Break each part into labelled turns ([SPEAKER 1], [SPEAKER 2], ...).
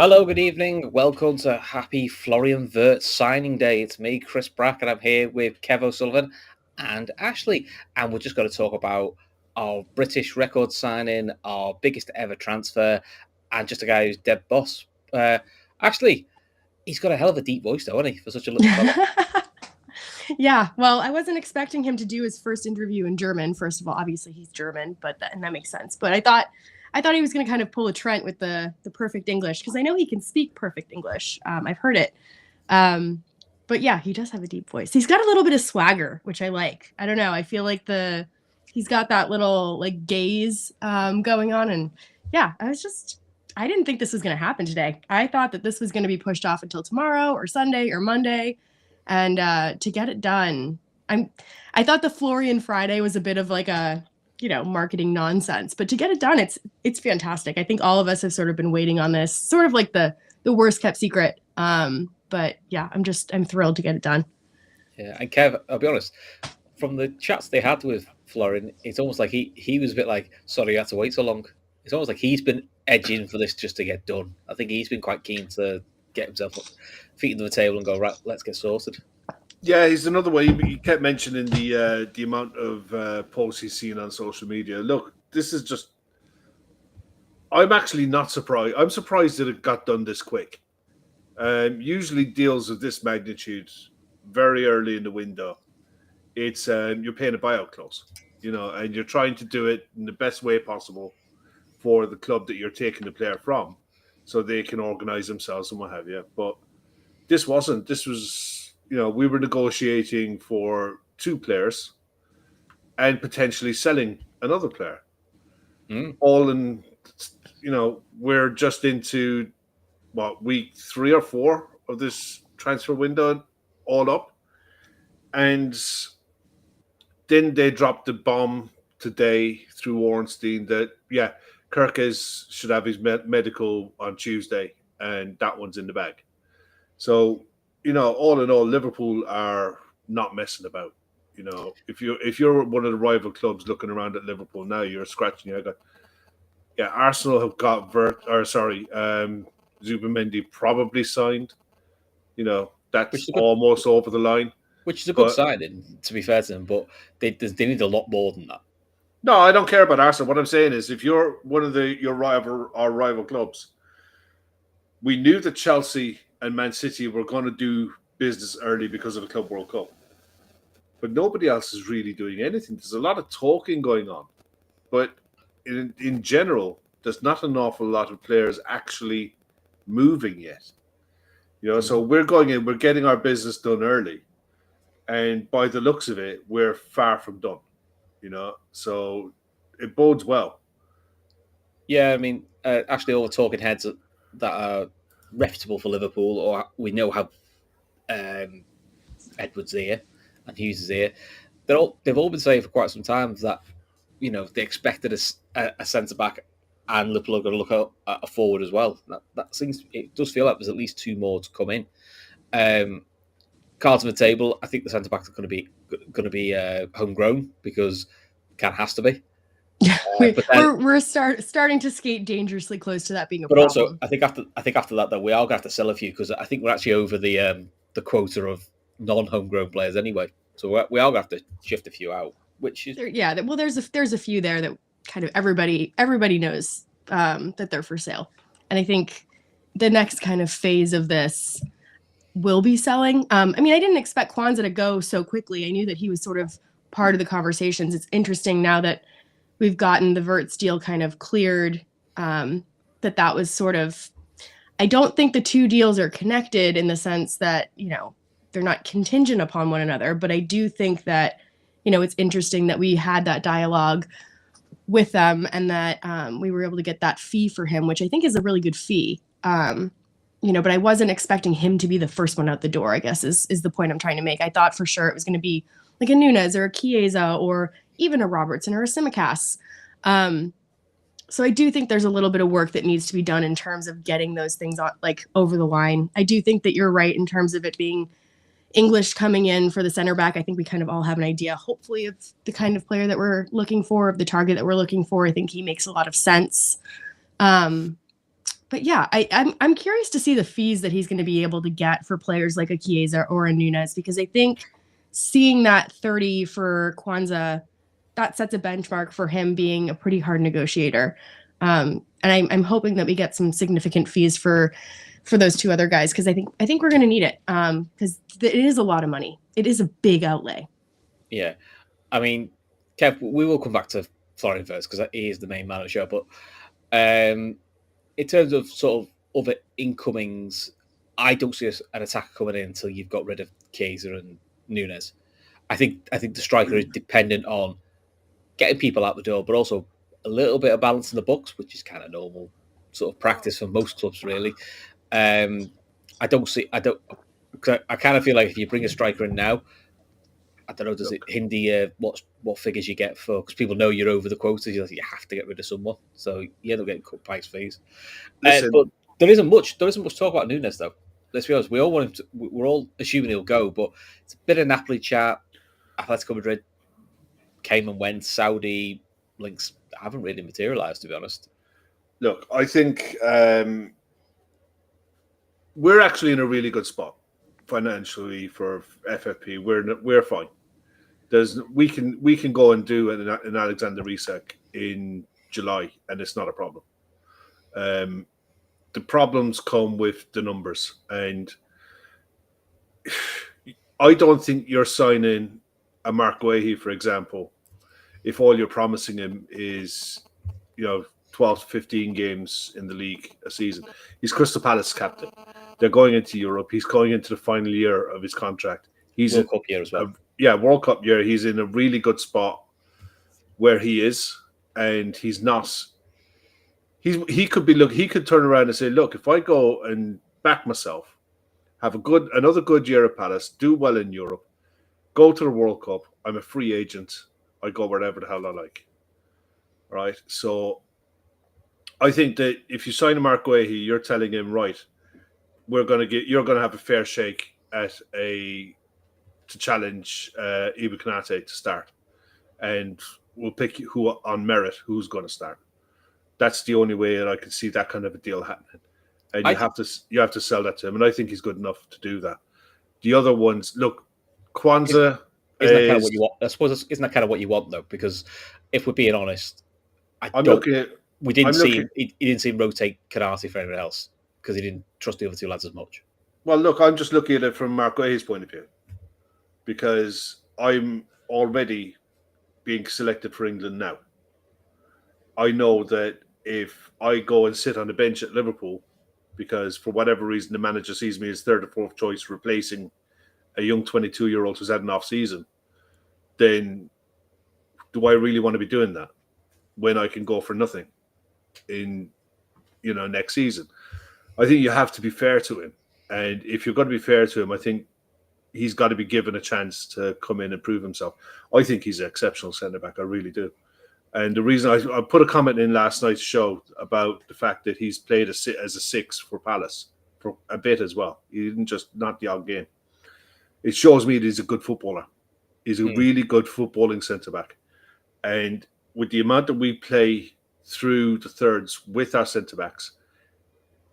[SPEAKER 1] Hello, good evening. Welcome to Happy Florian Wirtz signing day. It's me, Chris Brack, and I'm here with Kev O'Sullivan and Ashley. And we're just going to talk about our British record signing, our biggest ever transfer, and just a guy who's dead boss. Ashley, he's got a hell of a deep voice, though, hasn't he, for such a little fella?
[SPEAKER 2] Yeah, well, I wasn't expecting him to do his first interview in German. First of all, obviously he's German, and that makes sense. But I thought he was going to kind of pull a Trent with the perfect English, because I know he can speak perfect English. I've heard it. But yeah, he does have a deep voice. He's got a little bit of swagger, which I like. I don't know. I feel like he's got that little like gaze going on, and yeah, I didn't think this was going to happen today. I thought that this was going to be pushed off until tomorrow or Sunday or Monday. And to get it done, I thought the Florian Friday was a bit of like a, marketing nonsense, but to get it done, it's fantastic. I think all of us have sort of been waiting on this, sort of like the worst kept secret. But yeah, I'm thrilled to get it done.
[SPEAKER 1] Yeah, and Kev, I'll be honest, from the chats they had with Florian, it's almost like he was a bit like, sorry, you had to wait so long. It's almost like he's been edging for this just to get done. I think he's been quite keen to get himself feet under the table and go, right, let's get sorted.
[SPEAKER 3] Yeah, he's another way. He kept mentioning the amount of posts he's seen on social media. Look, this is just. I'm actually not surprised. I'm surprised that it got done this quick. Usually, deals of this magnitude, very early in the window, it's you're paying a buyout clause, and you're trying to do it in the best way possible for the club that you're taking the player from, so they can organize themselves and what have you. But this wasn't. This was. We were negotiating for two players and potentially selling another player. All in, we're just into, week 3 or 4 of this transfer window, all up. And then they dropped the bomb today through Ornstein that, Kirkes should have his medical on Tuesday, and that one's in the bag. So, all in all, Liverpool are not messing about. If you're one of the rival clubs looking around at Liverpool now, you're scratching your head. Yeah, Arsenal have got Zubimendi probably signed. That's almost over the line.
[SPEAKER 1] Which is a good signing, to be fair to them, but they need a lot more than that.
[SPEAKER 3] No, I don't care about Arsenal. What I'm saying is, if you're one of our rival clubs, we knew that Chelsea and Man City were going to do business early because of the Club World Cup. But nobody else is really doing anything. There's a lot of talking going on. But in general, there's not an awful lot of players actually moving yet. So we're going in, we're getting our business done early. And by the looks of it, we're far from done. So it bodes well.
[SPEAKER 1] Yeah, I mean, actually all the talking heads that are reputable for Liverpool, or we know have Edwards here and Hughes is here. They've all been saying for quite some time that they expected a centre back, and Liverpool are going to look at a forward as well. That seems, it does feel like there's at least 2 more to come in. Cards on the table. I think the centre backs are going to be homegrown, because Can has to be.
[SPEAKER 2] We're starting to skate dangerously close to that being a problem.
[SPEAKER 1] But also, I think after that, though, we are going to have to sell a few, because I think we're actually over the quota of non-homegrown players anyway. So we are going to have to shift a few out. Which is
[SPEAKER 2] well, there's a few there that kind of everybody knows that they're for sale, and I think the next kind of phase of this will be selling. I mean, I didn't expect Kwanzaa to go so quickly. I knew that he was sort of part of the conversations. It's interesting now that we've gotten the Wirtz deal kind of cleared, that was sort of, I don't think the 2 deals are connected in the sense that, they're not contingent upon one another, but I do think that, it's interesting that we had that dialogue with them, and that we were able to get that fee for him, which I think is a really good fee. But I wasn't expecting him to be the first one out the door, I guess is the point I'm trying to make. I thought for sure it was going to be like a Nunes or a Chiesa or even a Robertson or a Simicast. So I do think there's a little bit of work that needs to be done in terms of getting those things over the line. I do think that you're right in terms of it being English coming in for the center back. I think we kind of all have an idea, hopefully, of the kind of player that we're looking for, of the target that we're looking for. I think he makes a lot of sense. But yeah, I'm curious to see the fees that he's going to be able to get for players like a Chiesa or a Nunes, because I think seeing that 30 for Kwanzaa, that sets a benchmark for him being a pretty hard negotiator. And I'm hoping that we get some significant fees for those two other guys, because I think we're going to need it, because it is a lot of money. It is a big outlay.
[SPEAKER 1] Yeah, I mean, Kev, we will come back to Florian Wirtz because he is the main man of the show. But in terms of sort of other incomings, I don't see an attacker coming in until you've got rid of Chiesa and Nunes. I think the striker is dependent on getting people out the door, but also a little bit of balance in the books, which is kind of normal sort of practice for most clubs, really. I kind of feel like if you bring a striker in now, I don't know, does it hinder what figures you get for, because people know you're over the quota, you have to get rid of someone, so you end up getting cut price fees. But there isn't much talk about Nunes, though. Let's be honest, we all want him to, we're all assuming he'll go, but it's a bit of Napoli chat. Atletico Madrid came and went. Saudi links haven't really materialised, to be honest.
[SPEAKER 3] Look, I think we're actually in a really good spot financially for FFP. We're fine. We can go and do an Alexander Isak in July, and it's not a problem. The problems come with the numbers, and I don't think you're signing a Mark Guehi, for example, if all you're promising him is 12 to 15 games in the league a season. He's Crystal Palace captain. They're going into Europe. He's going into the final year of his contract. He's
[SPEAKER 1] World Cup year as well.
[SPEAKER 3] World Cup year. He's in a really good spot where he is, and he's not. He could turn around and say, "Look, if I go and back myself, have another good year at Palace, do well in Europe, go to the World Cup. I'm a free agent. I go wherever the hell I like." Right. So I think that if you sign a Mark Guehi, you're telling him, right, you're going to have a fair shake to challenge Ibu Konate to start, and we'll pick who on merit who's going to start. That's the only way that I can see that kind of a deal happening, and you have to sell that to him, and I think he's good enough to do that. The other ones, look, Kwanzaa.
[SPEAKER 1] Isn't that kind of what you want? I suppose isn't that kind of what you want, though? Because if we're being honest, he didn't see him rotate Konate for anyone else because he didn't trust the other two lads as much.
[SPEAKER 3] Well, look, I'm just looking at it from Mark Guehi's point of view, because I'm already being selected for England now. I know that if I go and sit on the bench at Liverpool, because for whatever reason the manager sees me as third or fourth choice replacing a young 22-year-old who's had an off season, then do I really want to be doing that when I can go for nothing in next season? I think you have to be fair to him, and if you're going to be fair to him, I think he's got to be given a chance to come in and prove himself. I think he's an exceptional centre back. I really do. And the reason I put a comment in last night's show about the fact that he's played as a six for Palace for a bit as well. He didn't just not the odd game. It shows me that he's a good footballer. He's a really good footballing centre back. And with the amount that we play through the thirds with our centre backs,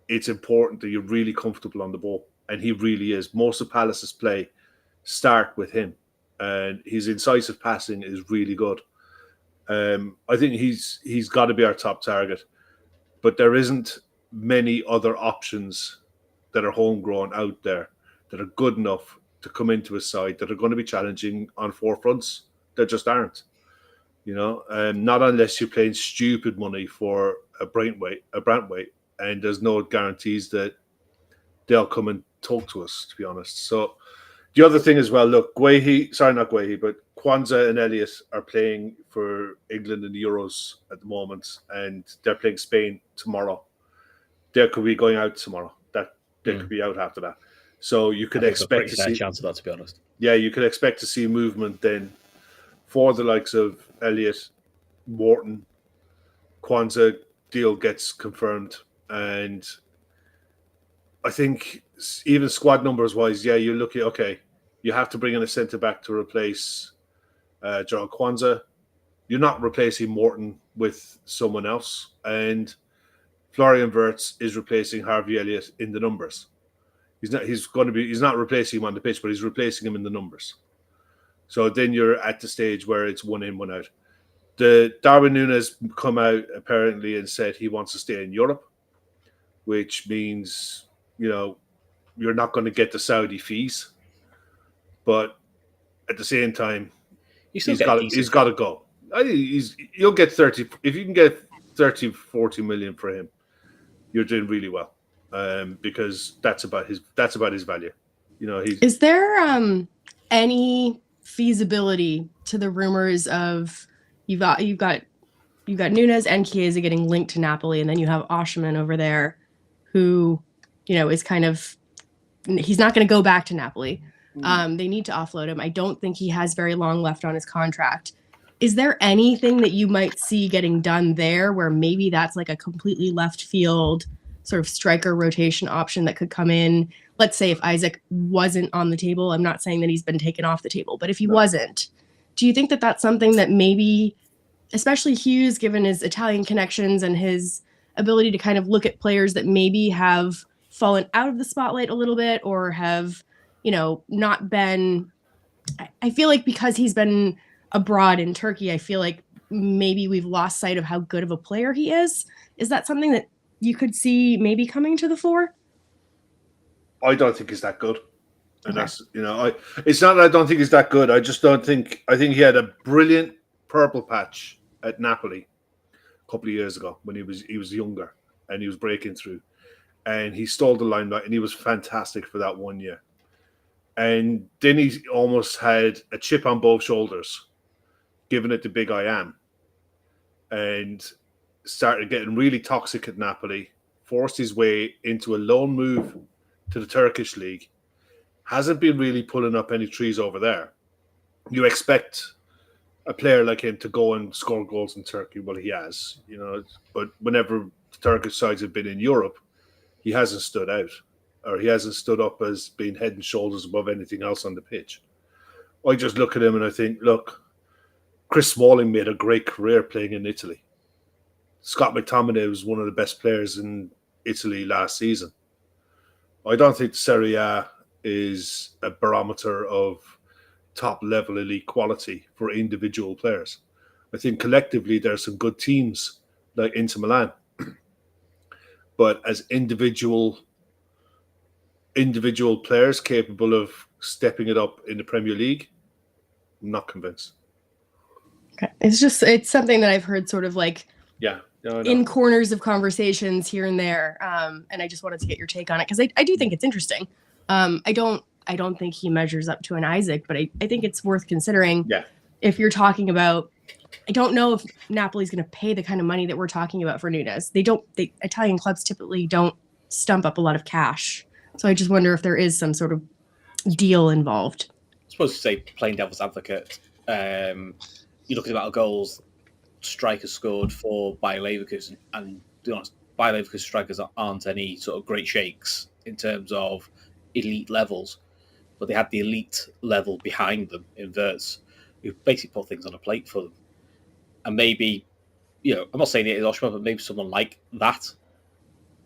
[SPEAKER 3] it's important that you're really comfortable on the ball. And he really is. Most of Palace's play start with him. And his incisive passing is really good. I think he's got to be our top target. But there isn't many other options that are homegrown out there that are good enough to come into his side that are going to be challenging on four fronts. There just aren't. Not unless you're paying stupid money for a Brantwaite, and there's no guarantees that they'll come and talk to us, to be honest. So the other thing as well, look, not Guehi, but Kwanzaa and Elliott are playing for England in the Euros at the moment, and they're playing Spain tomorrow. They could be going out tomorrow. They could be out after that. So you could expect to see a
[SPEAKER 1] chance of that, to be honest.
[SPEAKER 3] Yeah, you could expect to see movement then for the likes of Elliott, Morton. Kwanzaa deal gets confirmed, and I think even squad numbers wise, you're looking, okay, you have to bring in a centre back to replace John Kwanzaa. You're not replacing Morton with someone else, and Florian Wirtz is replacing Harvey Elliott in the numbers. He's not replacing him on the pitch, but he's replacing him in the numbers. So then you're at the stage where it's one in, one out. The Darwin Núñez come out apparently and said he wants to stay in Europe, which means, you're not going to get the Saudi fees. But at the same time, he's got to go. You'll get 30. If you can get 30, 40 million for him, you're doing really well. Because that's about his value.
[SPEAKER 2] Is there any feasibility to the rumors of you've got Núñez and Chiesa getting linked to Napoli, and then you have Osimhen over there, who is kind of, he's not going to go back to Napoli. They need to offload him. I don't think he has very long left on his contract. Is there anything that you might see getting done there where maybe that's like a completely left field sort of striker rotation option that could come in? Let's say if Isaac wasn't on the table, I'm not saying that he's been taken off the table, but if he wasn't, do you think that that's something that maybe, especially Hughes, given his Italian connections and his ability to kind of look at players that maybe have fallen out of the spotlight a little bit or have, not been, I feel like because he's been abroad in Turkey, I feel like maybe we've lost sight of how good of a player he is. Is that something that you could see maybe coming to the fore?
[SPEAKER 3] I don't think he's that good. And that's, it's not that I don't think he's that good. I just don't think, I think he had a brilliant purple patch at Napoli a couple of years ago when he was younger and he was breaking through, and he stole the limelight and he was fantastic for that 1 year. And then he almost had a chip on both shoulders, giving it the big I am, and started getting really toxic at Napoli, forced his way into a loan move to the Turkish league, hasn't been really pulling up any trees over there. You expect a player like him to go and score goals in Turkey. Well, he has, but whenever the Turkish sides have been in Europe, he hasn't stood out, or he hasn't stood up as being head and shoulders above anything else on the pitch. I just look at him and I think, look, Chris Smalling made a great career playing in Italy. Scott McTominay was one of the best players in Italy last season. I don't think Serie A is a barometer of top-level elite quality for individual players. I think collectively there's some good teams like Inter Milan. But as individual players capable of stepping it up in the Premier League, I'm not convinced.
[SPEAKER 2] Okay. It's something that I've heard sort of like in corners of conversations here and there. And I just wanted to get your take on it because I do think it's interesting. I don't think he measures up to an Isaac, but I think it's worth considering.
[SPEAKER 3] Yeah.
[SPEAKER 2] If you're talking about, I don't know if Napoli's going to pay the kind of money that we're talking about for Núñez. Italian clubs typically don't stump up a lot of cash. So I just wonder if there is some sort of deal involved.
[SPEAKER 1] I suppose to say, playing devil's advocate, you look at the amount of goals strikers scored for Bayer Leverkusen, and to be honest, Bayer Leverkusen strikers aren't any sort of great shakes in terms of elite levels, but they had the elite level behind them in Wirtz, who basically put things on a plate for them. And maybe, I'm not saying it is Osimhen, but maybe someone like that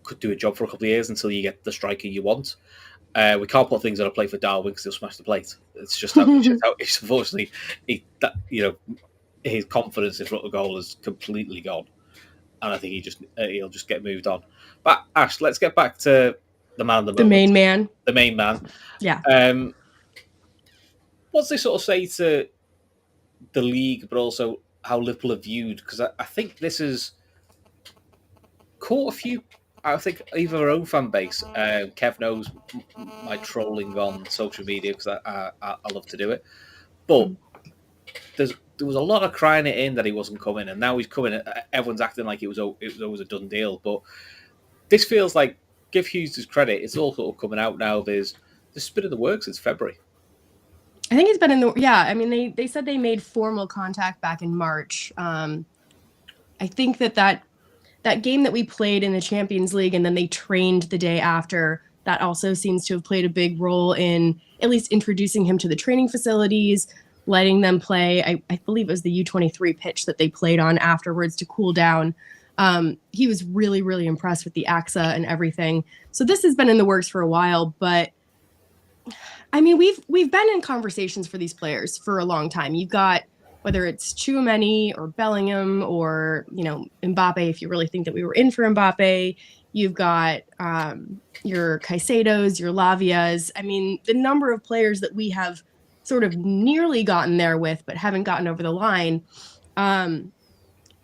[SPEAKER 1] could do a job for a couple of years until you get the striker you want. We can't put things on a plate for Darwin because he'll smash the plate. It's just how it's unfortunately, his confidence in front of the goal is completely gone, and I think he'll just get moved on. But Ash, let's get back to the man of the moment.
[SPEAKER 2] The main man.
[SPEAKER 1] Yeah. What's they sort of say to the league, but also how Liverpool are viewed? Because I think this has caught a few. I think even our own fan base. Kev knows my trolling on social media because I love to do it, but there was a lot of crying it in that he wasn't coming, and now he's coming. Everyone's acting like it was always a done deal, but this feels like, give Hughes his credit, it's all sort of coming out now. There's been in the works since February.
[SPEAKER 2] I think it's been in the I mean, they said they made formal contact back in March. I think that game that we played in the Champions League and then they trained the day after, that also seems to have played a big role in at least introducing him to the training facilities, letting them play. I believe it was the U23 pitch that they played on afterwards to cool down. He was really, really impressed with the AXA and everything. So this has been in the works for a while, but I mean, we've been in conversations for these players for a long time. You've got, whether it's Tchouaméni or Bellingham or, Mbappe, if you really think that we were in for Mbappe. You've got your Caicedos, your Lavias. I mean, the number of players that we have sort of nearly gotten there with, but haven't gotten over the line.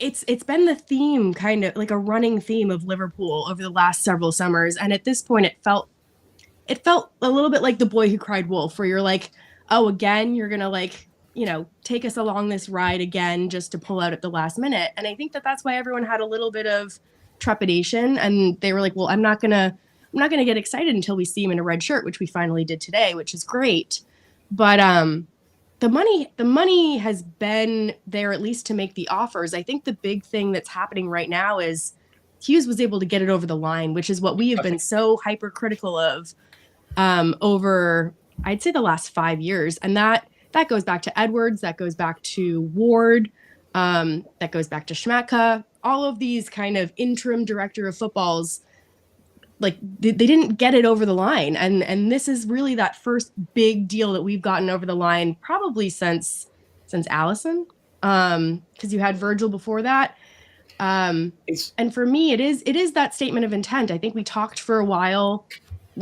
[SPEAKER 2] It's been the theme, kind of like a running theme of Liverpool over the last several summers. And at this point, it felt a little bit like The Boy Who Cried Wolf, where you're like, oh, again, you're going to take us along this ride again just to pull out at the last minute. And I think that that's why everyone had a little bit of trepidation, and they were like, well, I'm not going to get excited until we see him in a red shirt, which we finally did today, which is great. But the money has been there at least to make the offers. I think the big thing that's happening right now is Hughes was able to get it over the line, which is what we have been so hypercritical of over, I'd say, the last 5 years. And that goes back to Edwards, that goes back to Ward, that goes back to Schmatka. All of these kind of interim director of footballs, like they didn't get it over the line. And this is really that first big deal that we've gotten over the line probably since Alisson, because you had Virgil before that. And for me, it is that statement of intent. I think we talked for a while.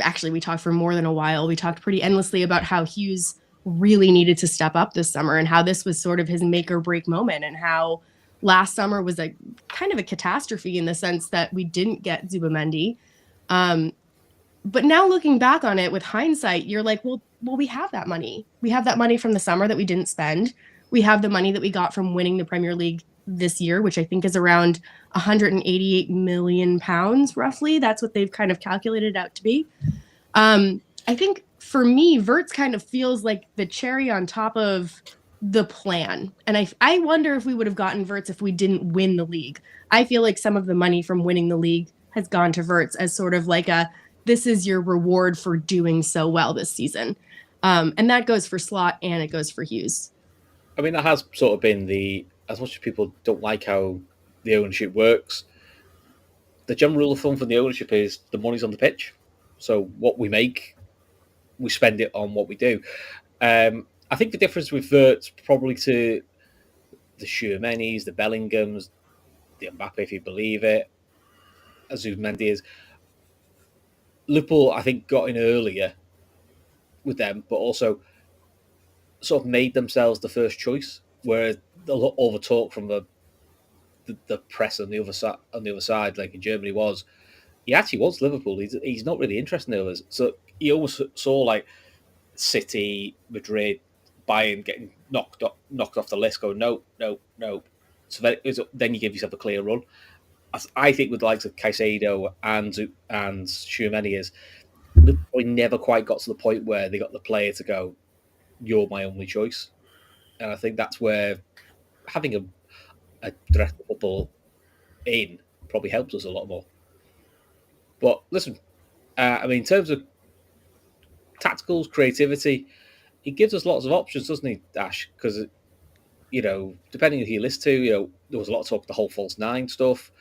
[SPEAKER 2] Actually, we talked for more than a while. We talked pretty endlessly about how Hughes really needed to step up this summer and how this was sort of his make or break moment, and how last summer was a kind of a catastrophe in the sense that we didn't get Zubimendi. But now looking back on it with hindsight, you're like, well, we have that money. We have that money from the summer that we didn't spend. We have the money that we got from winning the Premier League this year, which I think is around 188 million pounds, roughly. That's what they've kind of calculated out to be. I think for me, Wirtz kind of feels like the cherry on top of the plan. And I wonder if we would have gotten Wirtz if we didn't win the league. I feel like some of the money from winning the league has gone to Wirtz as sort of like this is your reward for doing so well this season. And that goes for Slot and it goes for Hughes.
[SPEAKER 1] I mean, that has sort of been as much as people don't like how the ownership works, the general rule of thumb for the ownership is the money's on the pitch. So what we make, we spend it on what we do. I think the difference with Wirtz probably to the Tchouaménis, the Bellinghams, the Mbappe, if you believe it, as Zubimendi is, Liverpool, I think, got in earlier with them, but also sort of made themselves the first choice, whereas all the talk from the press on the other side, like in Germany, was he actually wants Liverpool. He's not really interested in others. So he always saw like City, Madrid, Bayern getting knocked off the list, going no. So then you give yourself a clear run. I think with the likes of Caicedo and Tchouaméni is Liverpool never quite got to the point where they got the player to go, you're my only choice. And I think that's where having a direct football in probably helps us a lot more. But listen, I mean, in terms of tacticals, creativity, he gives us lots of options, doesn't he, Ash? Because, depending on who you listen to, there was a lot of talk of the whole false nine stuff.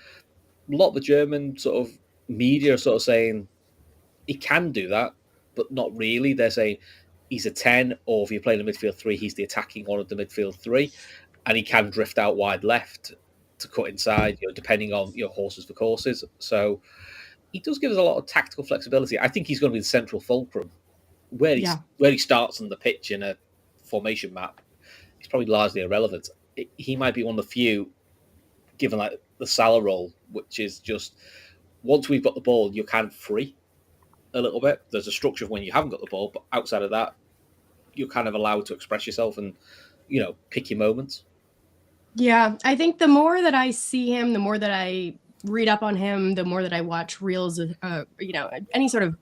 [SPEAKER 1] A lot of the German sort of media are sort of saying he can do that, but not really. They're saying he's a 10, or if you're playing a midfield 3, he's the attacking one of the midfield 3, and he can drift out wide left to cut inside, depending on horses for courses. So he does give us a lot of tactical flexibility. I think he's going to be the central fulcrum. Where he starts on the pitch in a formation map, he's probably largely irrelevant. He might be one of the few, given like the Salah role, which is just once we've got the ball, you're kind of free a little bit. There's a structure of when you haven't got the ball, but outside of that, you're kind of allowed to express yourself and pick your moments.
[SPEAKER 2] Yeah, I think the more that I see him, the more that I read up on him, the more that I watch reels of any sort of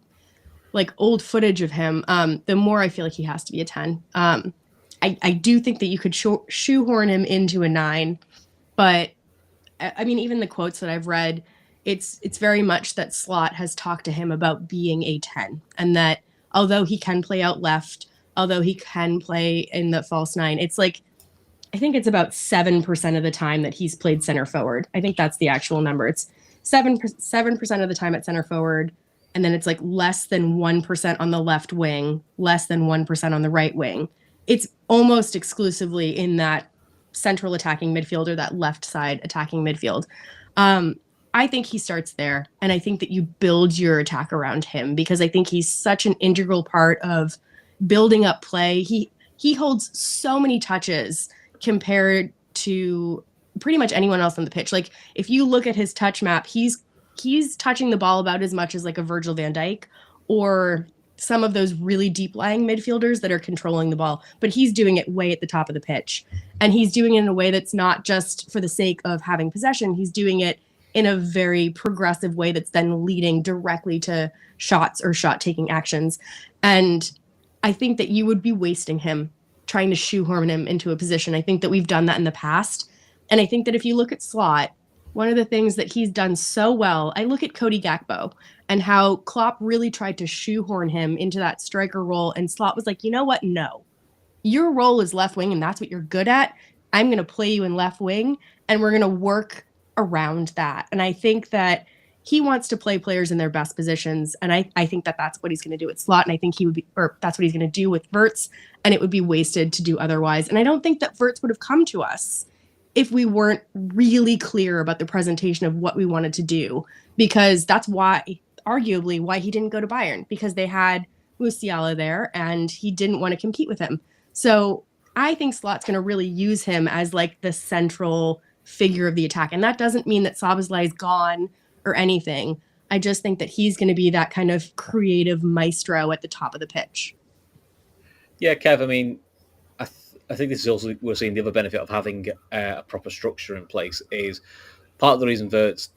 [SPEAKER 2] like old footage of him, the more I feel like he has to be a 10. I do think that you could shoehorn him into a 9, but I mean, even the quotes that I've read, it's very much that Slot has talked to him about being a 10, and that although he can play out left, although he can play in the false 9, it's like I think it's about 7% of the time that he's played center forward. I think that's the actual number. It's 7% of the time at center forward. And then it's like less than 1% on the left wing, less than 1% on the right wing. It's almost exclusively in that central attacking midfield or that left side attacking midfield. I think he starts there. And I think that you build your attack around him because I think he's such an integral part of building up play. He holds so many touches compared to pretty much anyone else on the pitch. Like if you look at his touch map, he's touching the ball about as much as like a Virgil van Dijk or some of those really deep lying midfielders that are controlling the ball, but he's doing it way at the top of the pitch. And he's doing it in a way that's not just for the sake of having possession. He's doing it in a very progressive way that's then leading directly to shots or shot taking actions. And I think that you would be wasting him trying to shoehorn him into a position. I think that we've done that in the past. And I think that if you look at Slot, one of the things that he's done so well, I look at Cody Gakpo and how Klopp really tried to shoehorn him into that striker role. And Slot was like, you know what? No, your role is left wing and that's what you're good at. I'm going to play you in left wing and we're going to work around that. And I think that he wants to play players in their best positions. And I think that that's what he's going to do at Slot. And I think that's what he's going to do with Wirtz. And it would be wasted to do otherwise. And I don't think that Wirtz would have come to us if we weren't really clear about the presentation of what we wanted to do, because that's arguably why he didn't go to Bayern, because they had Musiala there and he didn't want to compete with him. So I think Slot's going to really use him as like the central figure of the attack. And that doesn't mean that Szoboszlai is gone or anything. I just think that he's going to be that kind of creative maestro at the top of the pitch.
[SPEAKER 1] Yeah, Kev, I mean, I think this is also, we're seeing the other benefit of having a proper structure in place is part of the reason Wirtz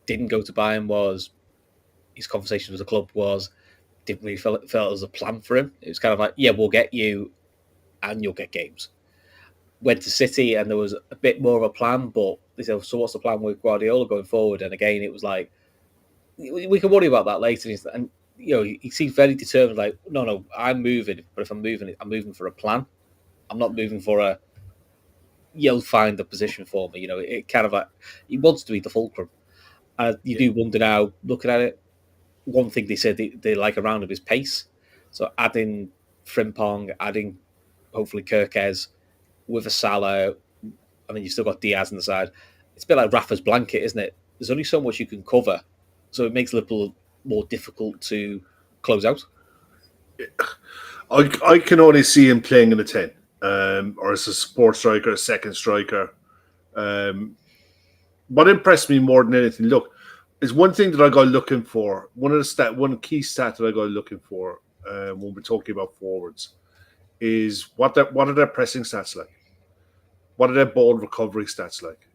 [SPEAKER 1] didn't go to Bayern was his conversation with the club didn't really feel it was a plan for him. It was kind of like, yeah, we'll get you and you'll get games. Went to City and there was a bit more of a plan, but they said, so what's the plan with Guardiola going forward? And again, it was like, we can worry about that later. And you know, he seems very determined, like, no, I'm moving, but if I'm moving for a plan. I'm not moving for you'll find the position for me. You know, it kind of like, he wants to be the fulcrum. You do wonder now, looking at it, one thing they said they like around him is pace. So adding Frimpong, adding hopefully Kirkez with a Salah. I mean, you've still got Diaz on the side. It's a bit like Rafa's blanket, isn't it? There's only so much you can cover. So it makes Liverpool more difficult to close out.
[SPEAKER 3] I can only see him playing in a 10. Or as a support striker, a second striker. What impressed me more than anything, look, is one thing that I go looking for. One key stat that I go looking for when we're talking about forwards is what are their pressing stats like? What are their ball recovery stats like?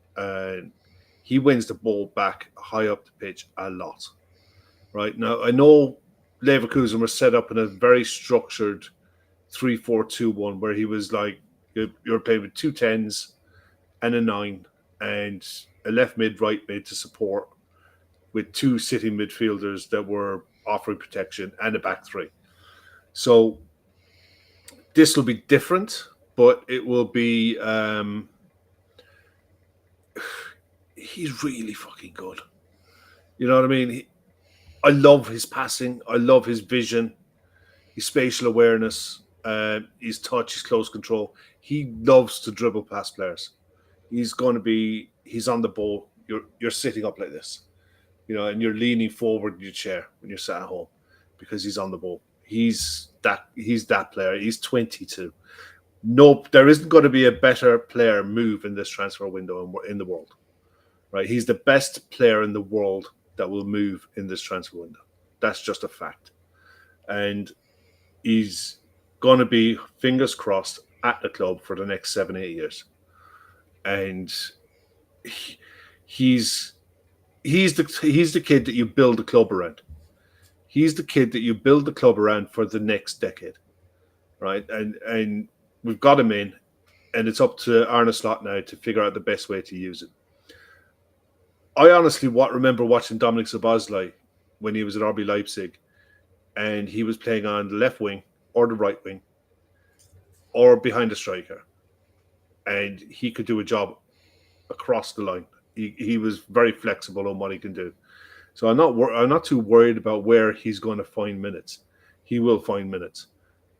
[SPEAKER 3] He wins the ball back high up the pitch a lot. Right now, I know Leverkusen were set up in a very structured 3-4-2-1 where he was like, you're playing with 2 10s and a 9 and a left mid, right mid to support with 2 sitting midfielders that were offering protection and a back 3. So this will be different, but it will be he's really fucking good. You know what I mean? I love his passing. I love his vision, his spatial awareness, his touch, his close control. He loves to dribble past players. He's on the ball. You're sitting up like this, you know, and you're leaning forward in your chair when you're sat at home because he's on the ball. He's that player. He's 22. Nope, there isn't going to be a better player move in this transfer window in the world. Right? He's the best player in the world that will move in this transfer window. That's just a fact. And he's going to be, fingers crossed, at the club for the next 7-8 years. And he's the kid that you build the club around. He's the kid that you build the club around for the next decade. Right? And we've got him in, and it's up to Arne Slot now to figure out the best way to use it. I honestly remember watching Dominik Szoboszlai when he was at RB Leipzig, and he was playing on the left wing or the right wing or behind a striker. and he could do a job across the line. He was very flexible on what he can do. So I'm not too worried about where he's going to find minutes. He will find minutes,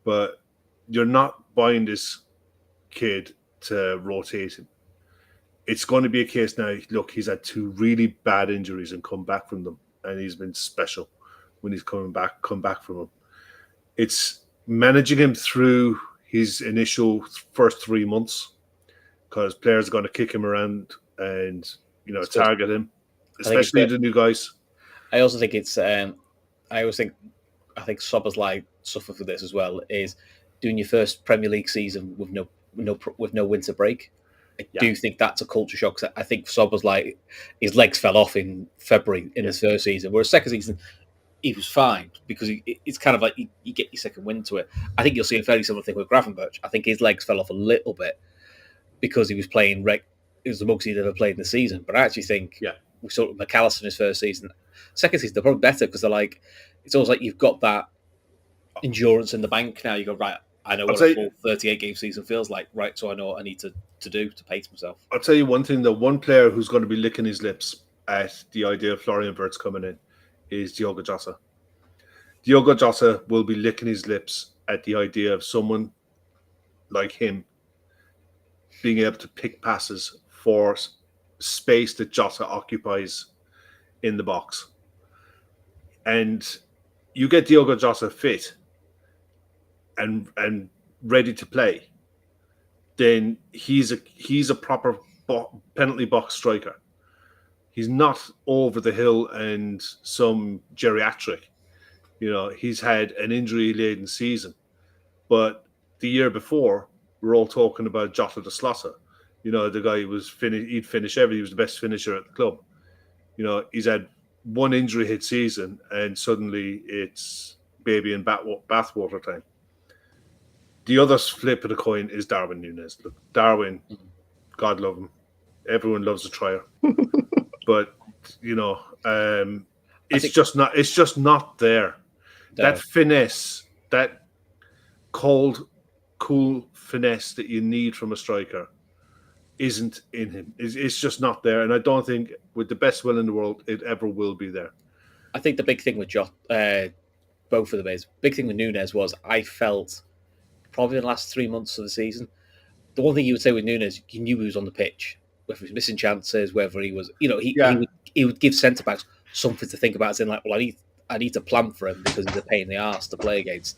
[SPEAKER 3] but you're not buying this kid to rotate him. It's going to be a case now. Look, he's had 2 really bad injuries and come back from them, and he's been special when he's come back from them. It's managing him through his initial first 3 months, because players are going to kick him around and target him, especially the new guys.
[SPEAKER 1] I also think it's. I think Szoboszlai suffer for this as well. Is doing your first Premier League season with no winter break. I do think that's a culture shock. I think Szoboszlai, his legs fell off in February in his first season, whereas second season he was fine because it's kind of like you get your second wind to it. I think you'll see a very similar thing with Gravenberch. I think his legs fell off a little bit because he was playing. It was the most he'd ever played in the season. But I actually think we saw McAllister in his first season. Second season, they're probably better because they're like, it's almost like you've got that endurance in the bank now. You go, right, I know what a full 38-game season feels like, right? So I know what I need to do to pace myself.
[SPEAKER 3] I'll tell you one thing, the one player who's going to be licking his lips at the idea of Florian Wirtz coming in is Diogo Jota. Diogo Jota will be licking his lips at the idea of someone like him being able to pick passes for space that Jota occupies in the box. And you get Diogo Jota fit and ready to play, then he's a proper penalty box striker. He's not over the hill and some geriatric. He's had an injury-laden season. But the year before, we're all talking about Jota the Slotter. The guy he'd finish everything. He was the best finisher at the club. He's had one injury-hit season, and suddenly it's baby and bathwater time. The other flip of the coin is Darwin Núñez. Look, Darwin, God love him. Everyone loves a trier. But it's just not there. No. That finesse, that cold, cool finesse that you need from a striker isn't in him. It's just not there, and I don't think, with the best will in the world, it ever will be there.
[SPEAKER 1] I think the big thing with both of them is, big thing with Núñez was, I felt probably in the last 3 months of the season, the one thing you would say with Núñez, you knew he was on the pitch, whether he was missing chances, whether he was, he would give centre backs something to think about, as in like, well, I need to plan for him because he's a pain in the arse to play against.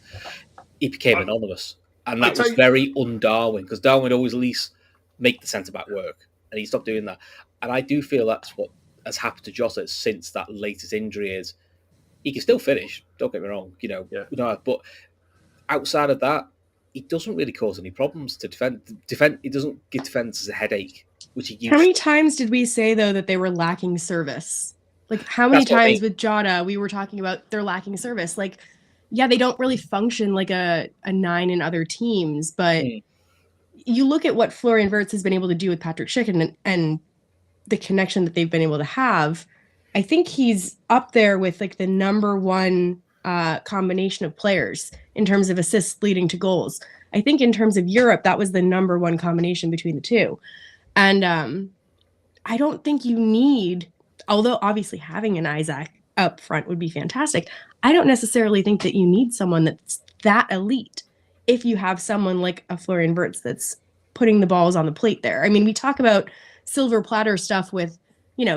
[SPEAKER 1] He became anonymous, and that was very un-Darwin, because Darwin would always at least make the centre back work, and he stopped doing that. And I do feel that's what has happened to Jota since that latest injury. Is he can still finish, don't get me wrong, but outside of that, he doesn't really cause any problems to defend. He doesn't give defenders a headache, which he used.
[SPEAKER 2] How many times did we say, though, that they were lacking service? Like, how many times with Jota we were talking about they're lacking service? Like, yeah, they don't really function like a 9 in other teams, but you look at what Florian Wirtz has been able to do with Patrick Schick and the connection that they've been able to have. I think he's up there with like the number one combination of players in terms of assists leading to goals. I think in terms of Europe, that was the number one combination between the two. And I don't think you need, although obviously having an Isaac up front would be fantastic, I don't necessarily think that you need someone that's that elite if you have someone like a Florian Wirtz that's putting the balls on the plate there. I mean, we talk about silver platter stuff with,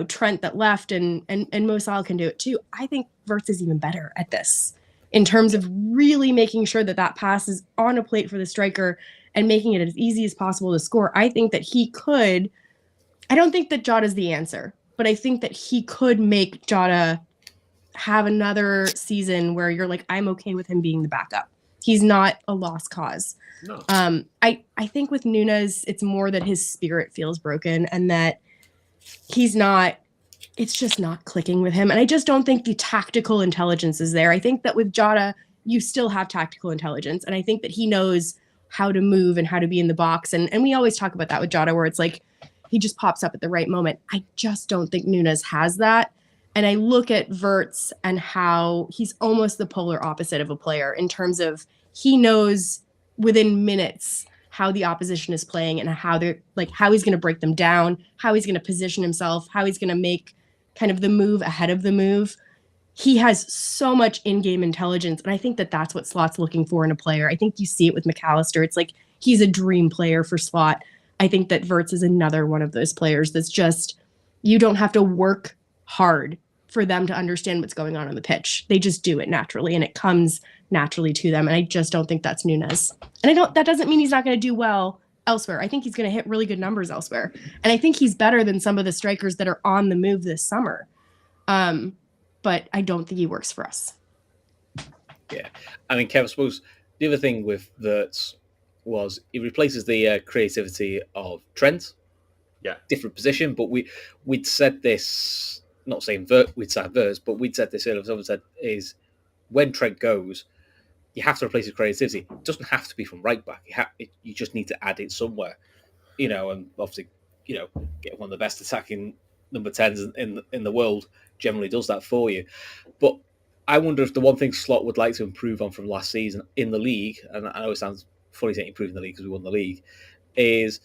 [SPEAKER 2] Trent that left and Mo Salah can do it too. I think Wirtz is even better at this in terms of really making sure that pass is on a plate for the striker and making it as easy as possible to score. I think that I don't think that Jota's the answer, but I think that he could make Jota have another season where you're like, I'm okay with him being the backup. He's not a lost cause.
[SPEAKER 3] No.
[SPEAKER 2] I think with Núñez, it's more that his spirit feels broken and that it's just not clicking with him. And I just don't think the tactical intelligence is there. I think that with Jota, you still have tactical intelligence. And I think that he knows how to move and how to be in the box. And we always talk about that with Jota, where it's like, he just pops up at the right moment. I just don't think Núñez has that. And I look at Wirtz and how he's almost the polar opposite of a player in terms of he knows within minutes how the opposition is playing and how they're like, how he's going to break them down, how he's going to position himself, how he's going to make kind of the move ahead of the move. He has so much in-game intelligence. And I think that that's what Slot's looking for in a player. I think you see it with McAllister. It's like, he's a dream player for Slot. I think that Wirtz is another one of those players that's just, you don't have to work hard for them to understand what's going on the pitch. They just do it naturally, and it comes naturally to them. And I just don't think that's Nunes. And that doesn't mean he's not going to do well elsewhere. I think he's going to hit really good numbers elsewhere. And I think he's better than some of the strikers that are on the move this summer. But I don't think he works for us.
[SPEAKER 1] Yeah. I mean, Kev, I suppose the other thing with Wirtz was he replaces the creativity of Trent.
[SPEAKER 3] Yeah.
[SPEAKER 1] Different position, but we'd said this, not saying we'd said Wirtz, but we'd said this earlier. Someone said is when Trent goes, you have to replace his creativity. It doesn't have to be from right back. You just need to add it somewhere, and obviously, get one of the best attacking number 10s in the world generally does that for you. But I wonder if the one thing Slot would like to improve on from last season in the league, and I know it sounds funny saying improve in the league because we won the league, is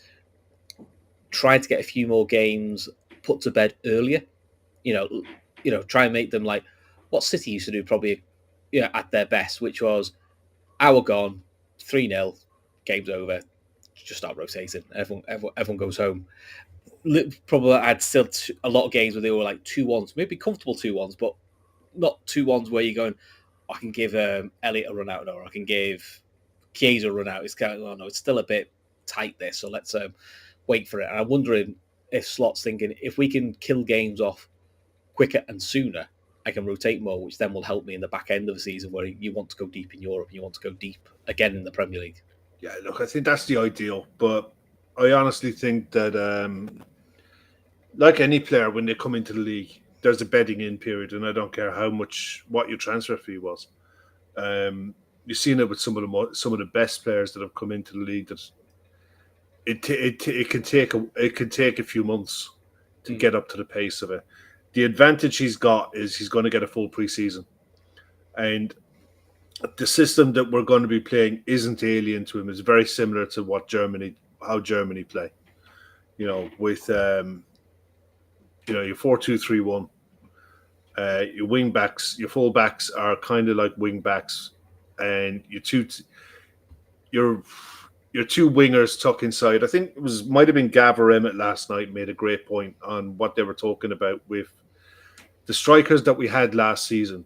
[SPEAKER 1] trying to get a few more games put to bed earlier. Try and make them like what City used to do probably at their best, which was hour gone, 3-0, game's over, just start rotating. Everyone goes home. Probably I'd still a lot of games where they were like 2-1s, maybe comfortable 2-1s, but not 2-1s where you're going, I can give Elliot a run out, or I can give Chiesa a run out. It's kind of, oh no, it's still a bit tight there, so let's wait for it. And I'm wondering if Slot's thinking, if we can kill games off quicker and sooner, I can rotate more, which then will help me in the back end of the season where you want to go deep in Europe and you want to go deep again in the Premier League.
[SPEAKER 3] Yeah, look, I think that's the ideal, but I honestly think that like any player, when they come into the league, there's a bedding in period, and I don't care what your transfer fee was. You've seen it with some of the best players that have come into the league. That it can take a few months to get up to the pace of it. The advantage he's got is he's going to get a full preseason, and the system that we're going to be playing isn't alien to him. It's very similar to how Germany play. With your 4-2-3-1. Your wing backs, your full backs are kind of like wing backs, and your two wingers tuck inside. I think it might have been Gavin Emmett last night made a great point on what they were talking about with the strikers that we had last season.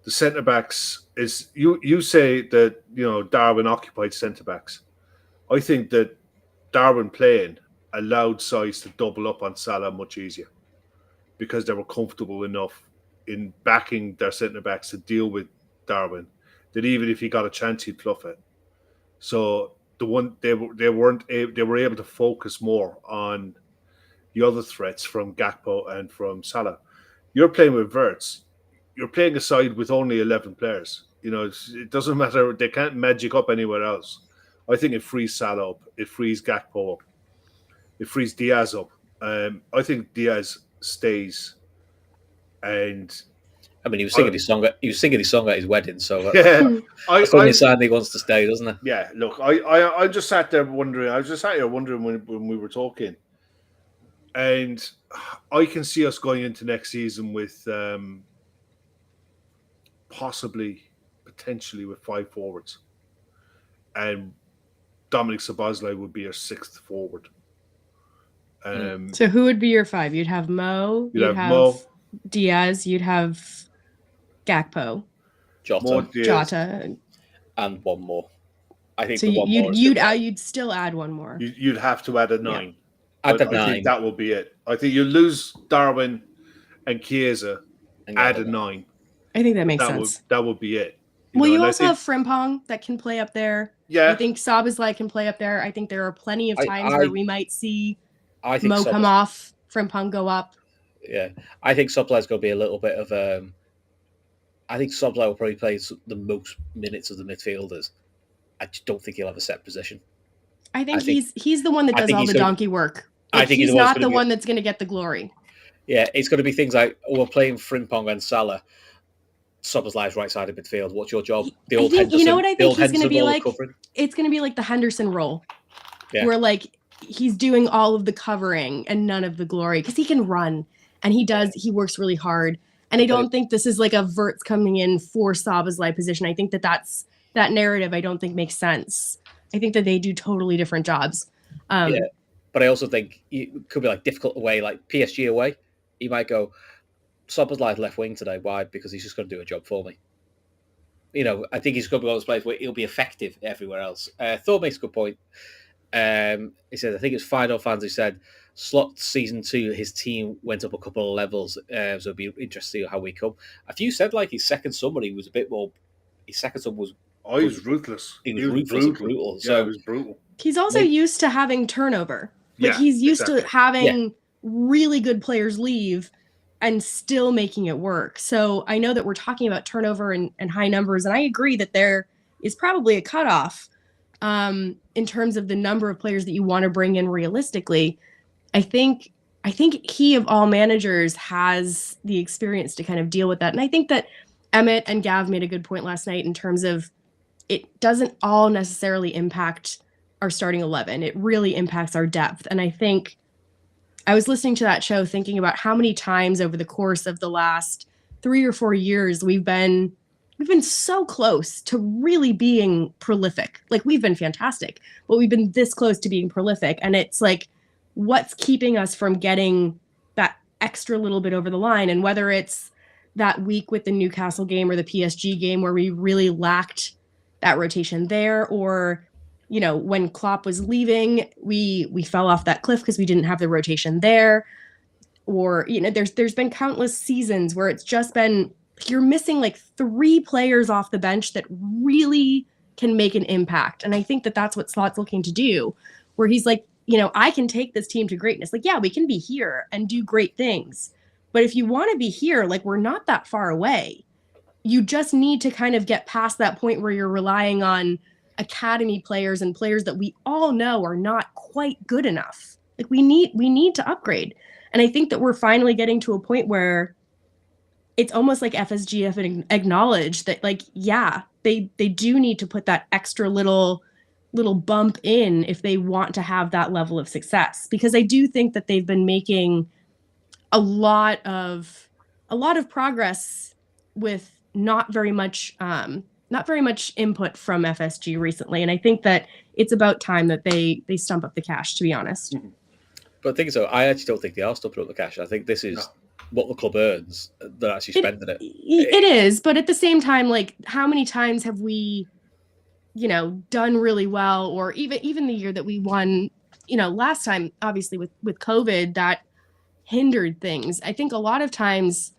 [SPEAKER 3] The centre backs is you say that Darwin occupied centre backs. I think that Darwin playing allowed sides to double up on Salah much easier because they were comfortable enough in backing their centre backs to deal with Darwin that even if he got a chance, he'd fluff it. So they were able to focus more on the other threats from Gakpo and from Salah. You're playing with Wirtz. You're playing a side with only 11 players. It doesn't matter. They can't magic up anywhere else. I think it frees Salah up. It frees Gakpo up. It frees Diaz up. I think Diaz stays. And
[SPEAKER 1] I mean, he was singing his song. He was singing his song at his wedding. So
[SPEAKER 3] yeah,
[SPEAKER 1] it's only a sign he wants to stay, doesn't it?
[SPEAKER 3] Yeah. Look, I just sat there wondering. I was just sat here wondering when we were talking, and I can see us going into next season with potentially with 5 forwards, and Dominic Szoboszlai would be our 6th forward.
[SPEAKER 2] So who would be your 5? You'd have Mo. You'd have Mo. Diaz. You'd have Gakpo. Jota.
[SPEAKER 1] And one more. I think
[SPEAKER 2] so. You'd still add one more.
[SPEAKER 3] You'd have to add a 9.
[SPEAKER 1] Yeah.
[SPEAKER 3] I think that will be it. I think you lose Darwin and Chiesa. Add a 9.
[SPEAKER 2] I think that makes sense.
[SPEAKER 3] That would be it.
[SPEAKER 2] You also have Frimpong that can play up there.
[SPEAKER 3] Yeah.
[SPEAKER 2] I think Szoboszlai can play up there. I think there are plenty of times where we might see Mo come off, Frimpong go up.
[SPEAKER 1] Yeah, I think Szoboszlai's going to be a little bit of. I think Szoboszlai will probably play the most minutes of the midfielders. I just don't think he'll have a set position.
[SPEAKER 2] I think he's the one that does all the donkey work. I think he's not the one that's going to get the glory.
[SPEAKER 1] Yeah, it's going to be things like we're playing Frimpong and Salah. Szoboszlai's right side of midfield. What's your job? The
[SPEAKER 2] I
[SPEAKER 1] old
[SPEAKER 2] think,
[SPEAKER 1] Henderson.
[SPEAKER 2] you know what I think he's going to be
[SPEAKER 1] role of
[SPEAKER 2] like?
[SPEAKER 1] covering.
[SPEAKER 2] It's going to be like the Henderson role,
[SPEAKER 1] Yeah.
[SPEAKER 2] where like he's doing all of the covering and none of the glory, because he can run and he works really hard. And I don't think this is like a Wirtz coming in for Szoboszlai position. I think that narrative I don't think makes sense. I think that they do totally different jobs.
[SPEAKER 1] Yeah, but I also think it could be like difficult away, like PSG away. He might go, Szoboszlai left wing today. Why? Because he's just going to do a job for me. You know, I think he's going to be one of those players where he'll be effective everywhere else. Thor makes a good point. He said, I think it's Final fans who said, Slot season 2, his team went up a couple of levels, so it'd be interesting to see how we come. A few said like his second summer, he was a bit more. His second summer was.
[SPEAKER 3] Oh, he was ruthless.
[SPEAKER 1] He was ruthless and brutal.
[SPEAKER 3] Yeah, it was brutal.
[SPEAKER 2] He's also used to having turnover. Like he's used to having really good players leave and still making it work. So I know that we're talking about turnover and high numbers, and I agree that there is probably a cutoff in terms of the number of players that you want to bring in realistically. I think he of all managers has the experience to kind of deal with that. And I think that Emmett and Gav made a good point last night in terms of it doesn't all necessarily impact our starting 11. It really impacts our depth. And I think I was listening to that show thinking about how many times over the course of the last 3 or 4 years we've been so close to really being prolific. Like we've been fantastic, but we've been this close to being prolific. And it's like, what's keeping us from getting that extra little bit over the line? And whether it's that week with the Newcastle game or the PSG game where we really lacked that rotation there, or, you know, when Klopp was leaving, we fell off that cliff because we didn't have the rotation there. Or, you know, there's been countless seasons where it's just been, you're missing like 3 players off the bench that really can make an impact. And I think that that's what Slot's looking to do, where he's like, you know, I can take this team to greatness. Like, yeah, we can be here and do great things. But if you want to be here, like we're not that far away. You just need to kind of get past that point where you're relying on academy players and players that we all know are not quite good enough. Like we need to upgrade. And I think that we're finally getting to a point where it's almost like FSGF acknowledged that, like, yeah, they do need to put that extra little bump in if they want to have that level of success. Because I do think that they've been making a lot of progress with not very much input from FSG recently. And I think that it's about time that they stump up the cash, to be honest.
[SPEAKER 1] But I think so. I actually don't think they are stumping up the cash. I think this is what the club earns. They're actually spending it.
[SPEAKER 2] It is, but at the same time, like, how many times have we, you know, done really well, or even the year that we won, you know, last time, obviously with COVID, that hindered things. I think a lot of times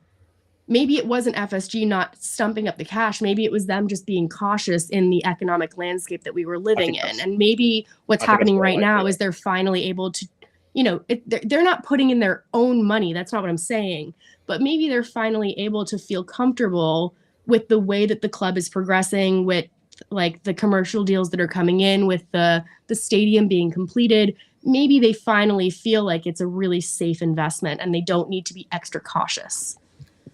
[SPEAKER 2] maybe it wasn't FSG not stumping up the cash. Maybe it was them just being cautious in the economic landscape that we were living in. And maybe what's happening right now is they're finally able to, you know, they're not putting in their own money. That's not what I'm saying. But maybe they're finally able to feel comfortable with the way that the club is progressing, with like the commercial deals that are coming in, with the stadium being completed. Maybe they finally feel like it's a really safe investment and they don't need to be extra cautious.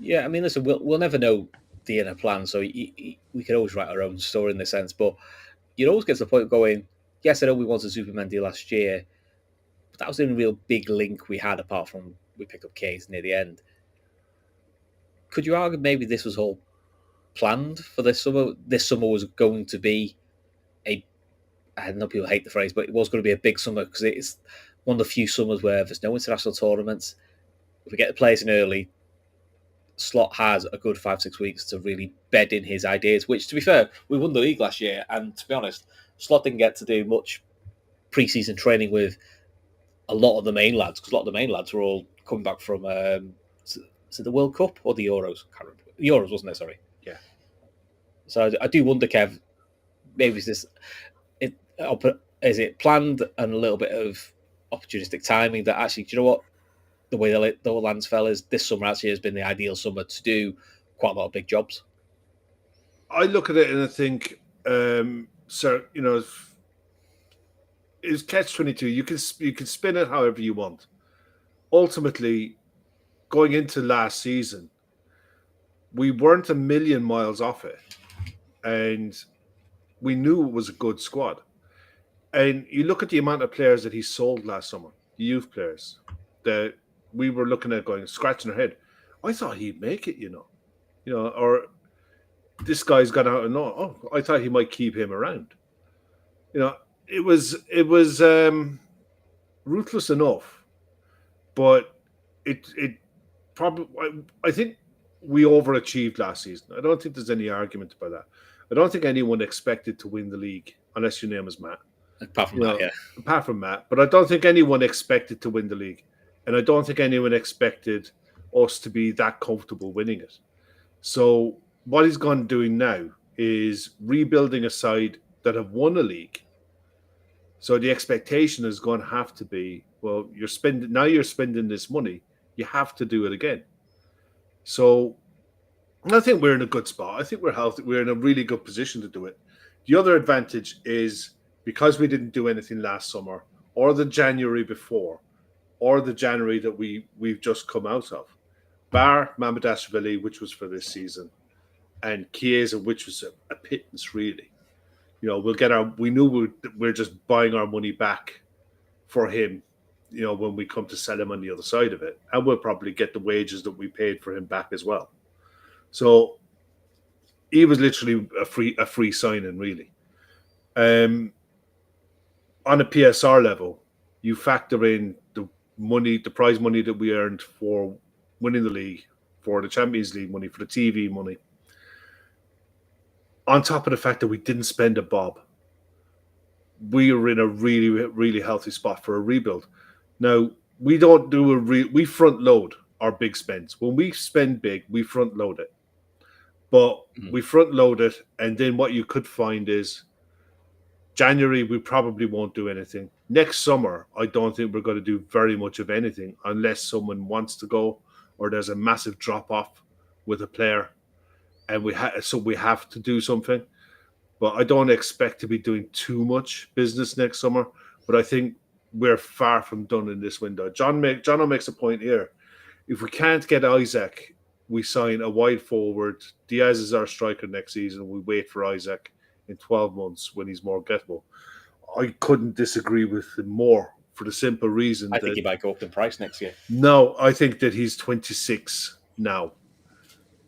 [SPEAKER 1] Yeah, I mean, listen, we'll never know the inner plan, so we can always write our own story in this sense. But you always get to the point of going, yes, I know we wanted Superman deal last year, but that was the only real big link we had, apart from we picked up Keyes near the end. Could you argue maybe this was all planned for this summer? This summer was going to be I know people hate the phrase, but it was going to be a big summer because it's one of the few summers where there's no international tournaments. If we get the players in early, Slot has a good 5-6 weeks to really bed in his ideas, which, to be fair, we won the league last year, and to be honest, Slot didn't get to do much pre-season training with a lot of the main lads, because a lot of the main lads were all coming back from is it the World Cup or the Euros? I can't remember. The Euros, wasn't it? Sorry.
[SPEAKER 3] Yeah.
[SPEAKER 1] So I do wonder, Kev, maybe is it planned and a little bit of opportunistic timing that actually, do you know what? The way the lands fell is this summer actually has been the ideal summer to do quite a lot of big jobs.
[SPEAKER 3] I look at it and I think, so, you know, it's catch-22. You can spin it however you want. Ultimately, going into last season, we weren't a million miles off it, and we knew it was a good squad. And you look at the amount of players that he sold last summer, the youth players, that we were looking at going, scratching our head. I thought he'd make it, or this guy's got out and I thought he might keep him around. It was ruthless enough, but it probably, I think we overachieved last season. I don't think there's any argument about that. I don't think anyone expected to win the league, unless your name is Matt.
[SPEAKER 1] Apart from Matt, yeah.
[SPEAKER 3] Apart from Matt. But I don't think anyone expected to win the league. And I don't think anyone expected us to be that comfortable winning it. So what he's gone doing now is rebuilding a side that have won a league. So the expectation is going to have to be, well, you're spending this money. You have to do it again. So I think we're in a good spot. I think we're healthy. We're in a really good position to do it. The other advantage is because we didn't do anything last summer or the January before or the January that we've just come out of, bar Mamardashvili, which was for this season, and Chiesa, which was a pittance, really. We knew we're just buying our money back for him, when we come to sell him on the other side of it. And we'll probably get the wages that we paid for him back as well. So he was literally a free signing, really. On a PSR level, you factor in the prize money that we earned for winning the league, for the Champions League money, for the TV money. On top of the fact that we didn't spend a bob, we are in a really, really healthy spot for a rebuild. Now, we don't do we front load our big spends. When we spend big, we front load it. But we front load it, and then what you could find is January, we probably won't do anything. Next summer, I don't think we're going to do very much of anything unless someone wants to go or there's a massive drop-off with a player, and we have to do something. But I don't expect to be doing too much business next summer. But I think we're far from done in this window. John makes a point here. If we can't get Isaac, we sign a wide forward. Diaz is our striker next season. We wait for Isaac in 12 months when he's more gettable. I couldn't disagree with him more for the simple reason
[SPEAKER 1] I think he might go up in price next year.
[SPEAKER 3] No, I think that he's 26 now.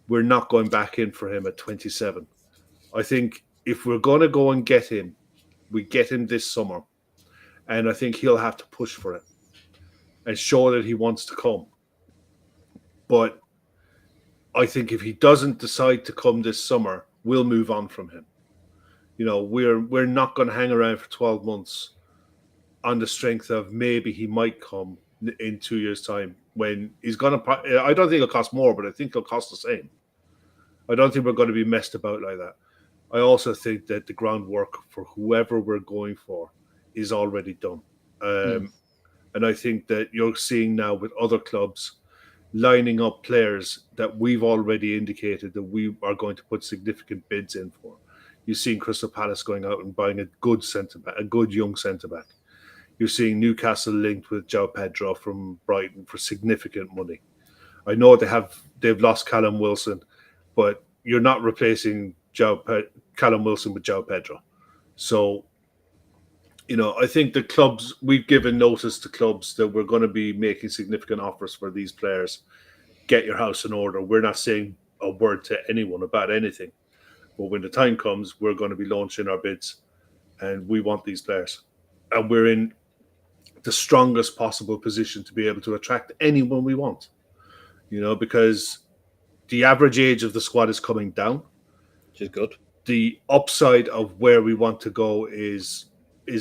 [SPEAKER 3] We're not going back in for him at 27. I think if we're going to go and get him, we get him this summer. And I think he'll have to push for it and show that he wants to come. But I think if he doesn't decide to come this summer, we'll move on from him. We're not going to hang around for 12 months on the strength of maybe he might come in 2 years' time when he's going to. I don't think it'll cost more, but I think it'll cost the same. I don't think we're going to be messed about like that. I also think that the groundwork for whoever we're going for is already done. And I think that you're seeing now with other clubs lining up players that we've already indicated that we are going to put significant bids in for. You've seen Crystal Palace going out and buying a good centre-back, a good young centre-back. You're seeing Newcastle linked with João Pedro from Brighton for significant money. I know they've lost Callum Wilson, but you're not replacing Callum Wilson with João Pedro. So, I think the clubs, we've given notice to clubs that we're going to be making significant offers for these players. Get your house in order. We're not saying a word to anyone about anything. But when the time comes, we're going to be launching our bids, and we want these players. And we're in the strongest possible position to be able to attract anyone we want. Because the average age of the squad is coming down.
[SPEAKER 1] Which is good.
[SPEAKER 3] The upside of where we want to go is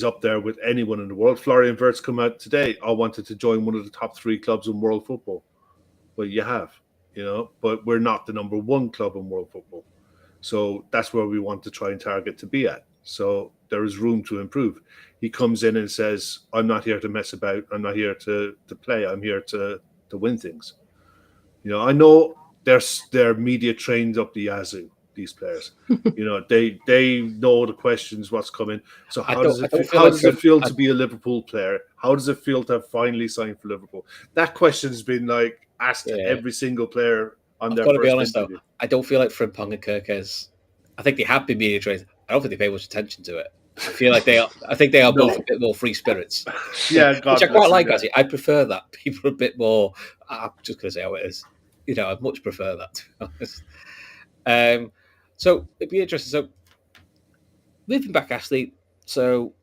[SPEAKER 3] up there with anyone in the world. Florian Wirtz come out today. I wanted to join one of the top 3 clubs in world football. Well, you have, but we're not the number 1 club in world football. So that's where we want to try and target to be at. So there is room to improve. He comes in and says, I'm not here to mess about. I'm not here to play. I'm here to win things. I know they're media trained up the yazoo, these players. They know the questions, what's coming. So how does it feel to be a Liverpool player? How does it feel to have finally signed for Liverpool? That question has been asked to every single player on
[SPEAKER 1] I've
[SPEAKER 3] their
[SPEAKER 1] got to be
[SPEAKER 3] first
[SPEAKER 1] honest though.
[SPEAKER 3] interview.
[SPEAKER 1] I don't feel like Frimpong and Kirkes. I think they have been media trained. I don't think they pay much attention to it. I feel like they are. I think they are both a bit more free spirits.
[SPEAKER 3] Yeah, God
[SPEAKER 1] which I
[SPEAKER 3] bless
[SPEAKER 1] quite
[SPEAKER 3] them,
[SPEAKER 1] like.
[SPEAKER 3] yeah.
[SPEAKER 1] Actually, I prefer that. People are a bit more. I'm just going to say how it is. I'd much prefer that, to be honest. So it'd be interesting. So moving back, Ashley. So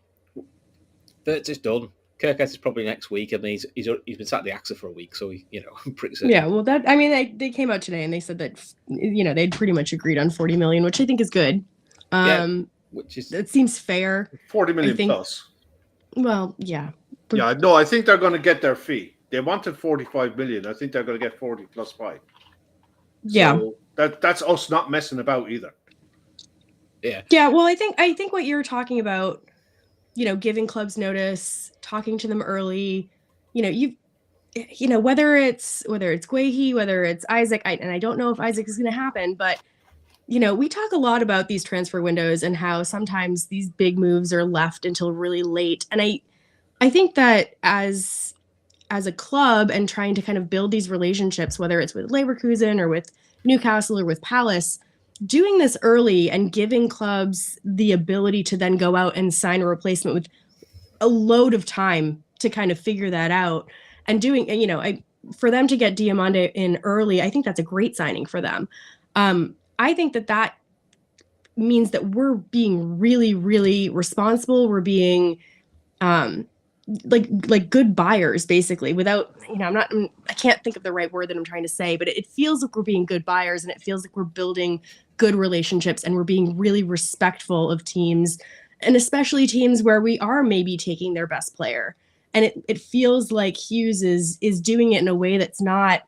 [SPEAKER 1] Wirtz is done. Kirkes is probably next week, and he's been sat at the AXA for a week, so I'm pretty certain.
[SPEAKER 2] Yeah, well, they came out today and they said that they'd pretty much agreed on 40 million, which I think is good.
[SPEAKER 1] Which is
[SPEAKER 2] that seems fair.
[SPEAKER 3] 40 million plus.
[SPEAKER 2] Well, yeah.
[SPEAKER 3] Yeah, no, I think they're going to get their fee. They wanted 45 million. I think they're going to get 40 plus 5.
[SPEAKER 2] Yeah.
[SPEAKER 3] So that's us not messing about either.
[SPEAKER 1] Yeah.
[SPEAKER 2] Yeah, well, I think what you're talking about, giving clubs notice, talking to them early, whether it's Guehi, whether it's Isaac, and I don't know if Isaac is going to happen, but we talk a lot about these transfer windows and how sometimes these big moves are left until really late. And I think that as a club and trying to kind of build these relationships, whether it's with Leverkusen or with Newcastle or with Palace, doing this early and giving clubs the ability to then go out and sign a replacement with a load of time to kind of figure that out and doing, for them to get Diamande in early, I think that's a great signing for them. I think that means that we're being really, really responsible. We're being like good buyers, basically, without, I can't think of the right word that I'm trying to say, but it feels like we're being good buyers, and it feels like we're building good relationships, and we're being really respectful of teams, and especially teams where we are maybe taking their best player. And it feels like Hughes is doing it in a way that's not,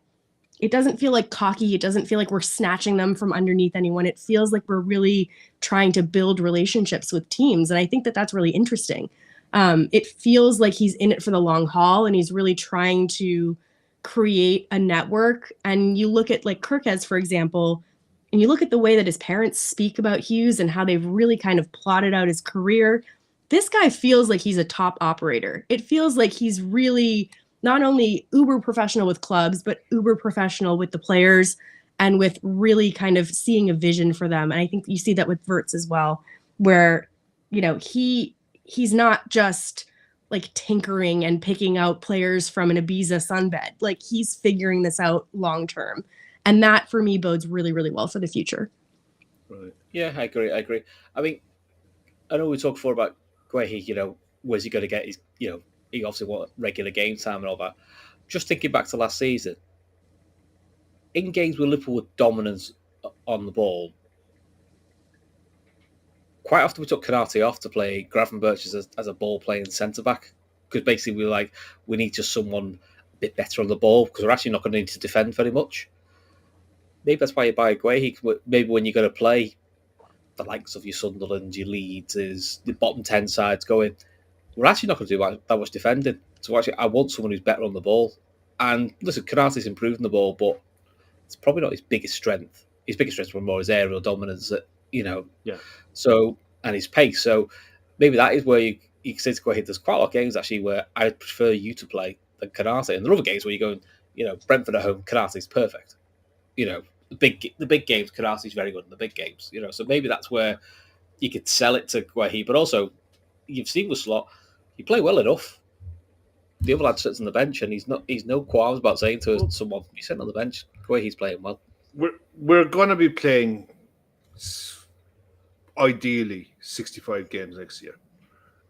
[SPEAKER 2] it doesn't feel like cocky. It doesn't feel like we're snatching them from underneath anyone. It feels like we're really trying to build relationships with teams. And I think that that's really interesting. It feels like he's in it for the long haul, and he's really trying to create a network. And you look at like Kirkes, for example, and you look at the way that his parents speak about Hughes and how they've really kind of plotted out his career. This guy feels like he's a top operator. It feels like he's really not only uber professional with clubs, but uber professional with the players and with really kind of seeing a vision for them. And I think you see that with Wirtz as well, where, he's not just like tinkering and picking out players from an Ibiza sunbed. Like, he's figuring this out long term. And that for me bodes really, really well for the future.
[SPEAKER 1] Right. Yeah, I agree. I mean, I know we talked before about Guehi, where's he going to get his, he obviously want regular game time and all that. Just thinking back to last season, in games with Liverpool with dominance on the ball, quite often we took Konate off to play Gravenberch as a ball-playing centre-back, because basically we need just someone a bit better on the ball, because we're actually not going to need to defend very much. Maybe that's why you buy Guehi. Maybe when you're going to play the likes of your Sunderland, your Leeds, is the bottom 10 sides going, we're actually not going to do that much defending. So actually, I want someone who's better on the ball. And listen, Konate's improving the ball, but it's probably not his biggest strength. His biggest strength was more his aerial dominance,
[SPEAKER 3] Yeah.
[SPEAKER 1] So, and his pace. So maybe that is where you can say to Guehi, there's quite a lot of games actually where I prefer you to play than Konate. And there are other games where you're going, Brentford at home, Konate's perfect. The big games, Konate's very good in the big games. So maybe that's where you could sell it to Guehi. But also, you've seen with Slot, you play well enough. The other lad sits on the bench, and he's no qualms about saying to someone, "He's sitting on the bench." Guehi's playing well.
[SPEAKER 3] We're going to be playing ideally 65 games next year,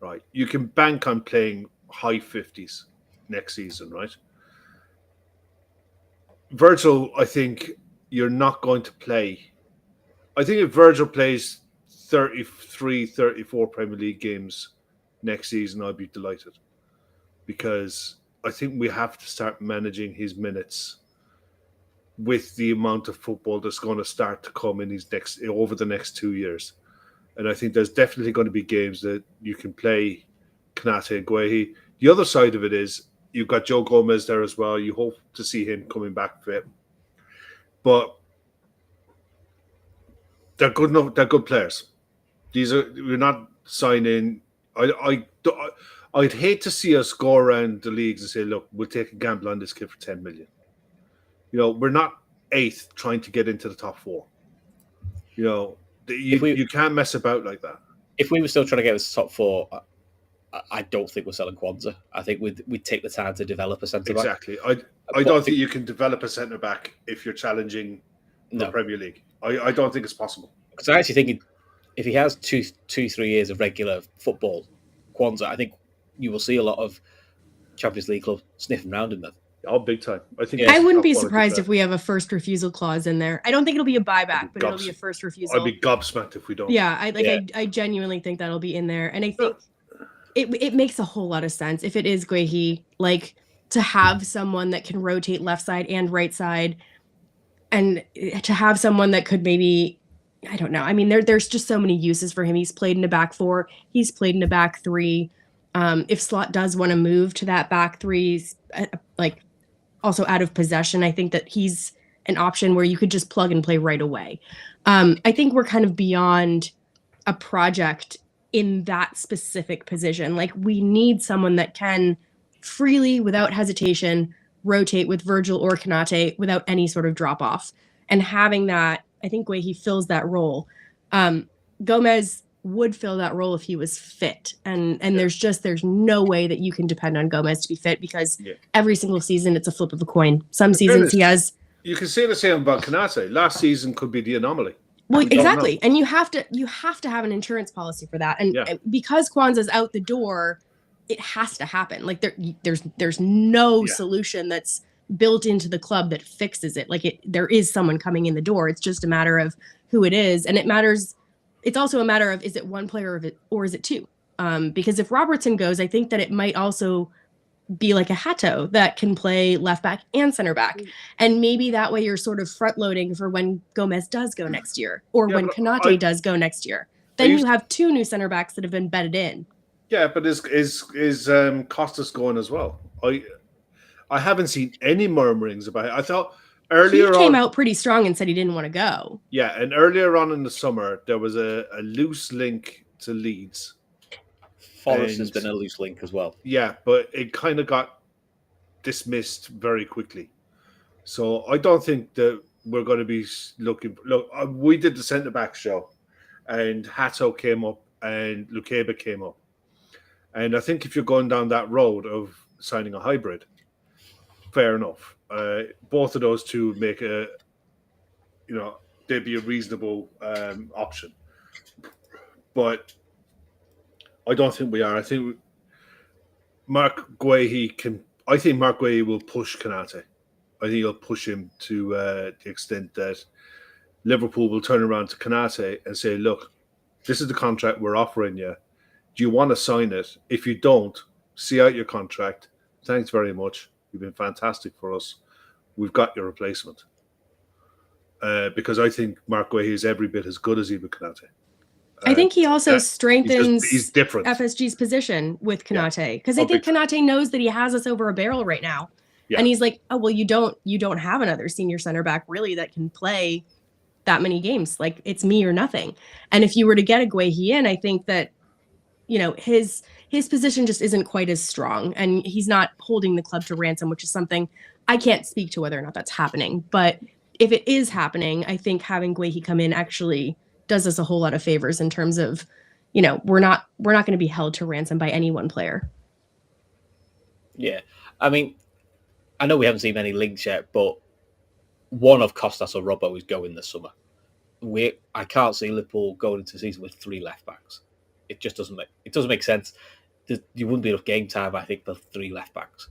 [SPEAKER 3] right? You can bank on playing high 50s next season, right? Virgil, I think you're not going to play. I think if Virgil plays 33, 34 Premier League games next season, I'd be delighted, because I think we have to start managing his minutes with the amount of football that's going to start to come in over the next 2 years. And I think there's definitely going to be games that you can play Konate and Guehi. The other side of it is you've got Joe Gomez there as well. You hope to see him coming back fit. But they're good enough. They're good players. We're not signing. I'd hate to see us go around the leagues and say, look, we'll take a gamble on this kid for 10 million. We're not 8th trying to get into the top 4. You know, you can't mess about like that.
[SPEAKER 1] If we were still trying to get us to top 4, I don't think we're selling Kwanzaa. I think we'd take the time to develop a centre back.
[SPEAKER 3] Exactly. I don't think you can develop a centre back if you're challenging the Premier League. I don't think it's possible.
[SPEAKER 1] Because I actually think if he has 2-3 years of regular football, Kwanzaa, I think you will see a lot of Champions League clubs sniffing around him then.
[SPEAKER 3] Oh, big time. I think
[SPEAKER 2] I wouldn't be surprised if we have a first refusal clause in there. I don't think it'll be a buyback, but it'll be a first refusal.
[SPEAKER 3] I'd be gobsmacked if we don't.
[SPEAKER 2] Yeah, I genuinely think that'll be in there. And I think it makes a whole lot of sense if it is Guehi, like to have someone that can rotate left side and right side, and to have someone that could maybe, I don't know. I mean, there's just so many uses for him. He's played in a back 4. He's played in a back 3. If Slot does want to move to that back 3, like also out of possession, I think that he's an option where you could just plug and play right away. I think we're kind of beyond a project in that specific position. Like we need someone that can freely, without hesitation, rotate with Virgil or Konate without any sort of drop off. And having that, I think Guehi fills that role. Gomez would fill that role if he was fit. And there's no way that you can depend on Gomez to be fit, because every single season it's a flip of a coin. Some seasons he has.
[SPEAKER 3] You can say the same about Konate. Last season could be the anomaly.
[SPEAKER 2] Well, exactly. And you have to have an insurance policy for that. And because Kwanzaa's out the door, it has to happen. Like there's no solution that's built into the club that fixes it. Like there is someone coming in the door. It's just a matter of who it is. And it matters. It's also a matter of, is it one player or is it 2? Because if Robertson goes, I think that it might also be like a Hato that can play left back and center back. And maybe that way you're sort of front loading for when Gomez does go next year, or when Konate does go next year. Then you have 2 new center backs that have been bedded in.
[SPEAKER 3] Yeah, but is Costas going as well? I haven't seen any murmurings about it. I thought earlier
[SPEAKER 2] he came out pretty strong and said he didn't want to go.
[SPEAKER 3] Yeah, and earlier on in the summer there was a loose link to Leeds.
[SPEAKER 1] Forest has been a loose link as well.
[SPEAKER 3] Yeah, but it kind of got dismissed very quickly. So I don't think that we're going to be looking. Look, we did the centre back show, and Hato came up and Lukeba came up, and I think if you're going down that road of signing a hybrid, fair enough. Both of those two make they'd be a reasonable option, but I don't think we are. I think Mark Guehi will push Konate. I think he'll push him to the extent that Liverpool will turn around to Konate and say, look, this is the contract we're offering you. Do you want to sign it? If you don't, see out your contract. Thanks very much. You've been fantastic for us. We've got your replacement. Because I think Mark Guehi is every bit as good as Ibu Konate.
[SPEAKER 2] I think he also strengthens
[SPEAKER 3] he's different.
[SPEAKER 2] FSG's position with Konate, because I think Konate knows that he has us over a barrel right now. Yeah. And he's like, oh, well, you don't have another senior center back really that can play that many games. Like, it's me or nothing. And if you were to get a Guehi in, I think that, his position just isn't quite as strong, and he's not holding the club to ransom, which is something I can't speak to whether or not that's happening. But if it is happening, I think having Guehi come in actually does us a whole lot of favors in terms of, we're not going to be held to ransom by any one player.
[SPEAKER 1] Yeah. I mean, I know we haven't seen any links yet, but one of Costas or Robbo is going this summer. I can't see Liverpool going into the season with 3 left backs. It just doesn't make sense. You wouldn't be enough game time, I think, for 3 left backs.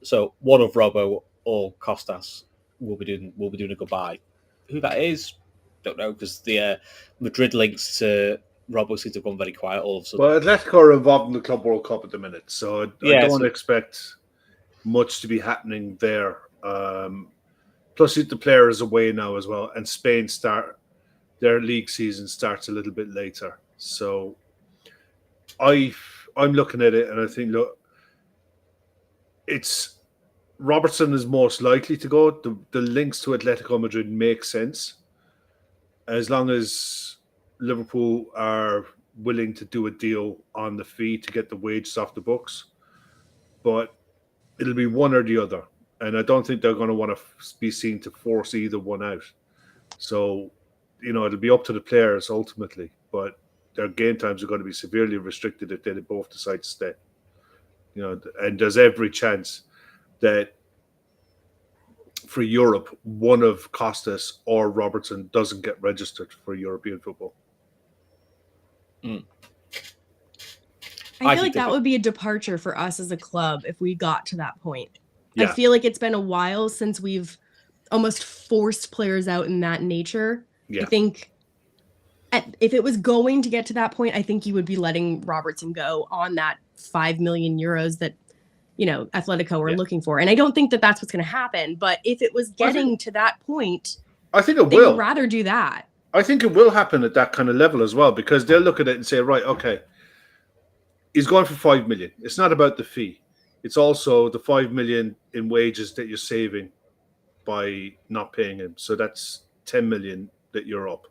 [SPEAKER 1] So one of Robbo or Costas will be doing a goodbye. Who that is, don't know, because the Madrid links to Robbo seem to have gone very quiet all of a sudden.
[SPEAKER 3] Well, Atletico are involved in the Club World Cup at the minute, so I don't expect much to be happening there. Plus, the player is away now as well, and Spain their league season starts a little bit later. So I'm looking at it and I think, look, Robertson is most likely to go. The links to Atletico Madrid make sense as long as Liverpool are willing to do a deal on the fee to get the wages off the books. But it'll be one or the other. And I don't think they're going to want to be seen to force either one out. So, it'll be up to the players ultimately, but their game times are going to be severely restricted if they both decide to stay. And there's every chance that for Europe, one of Costas or Robertson doesn't get registered for European football.
[SPEAKER 2] I feel like that would be a departure for us as a club if we got to that point.
[SPEAKER 3] Yeah.
[SPEAKER 2] I feel like it's been a while since we've almost forced players out in that nature.
[SPEAKER 3] Yeah.
[SPEAKER 2] I think if it was going to get to that point, I think you would be letting Robertson go on that 5 million euros that, Atletico were looking for. And I don't think that that's what's going to happen. But if it was getting to that point,
[SPEAKER 3] I think it
[SPEAKER 2] they
[SPEAKER 3] will.
[SPEAKER 2] would rather do that.
[SPEAKER 3] I think it will happen at that kind of level as well, because they'll look at it and say, right, okay, he's going for 5 million. It's not about the fee. It's also the 5 million in wages that you're saving by not paying him. So that's 10 million that you're up.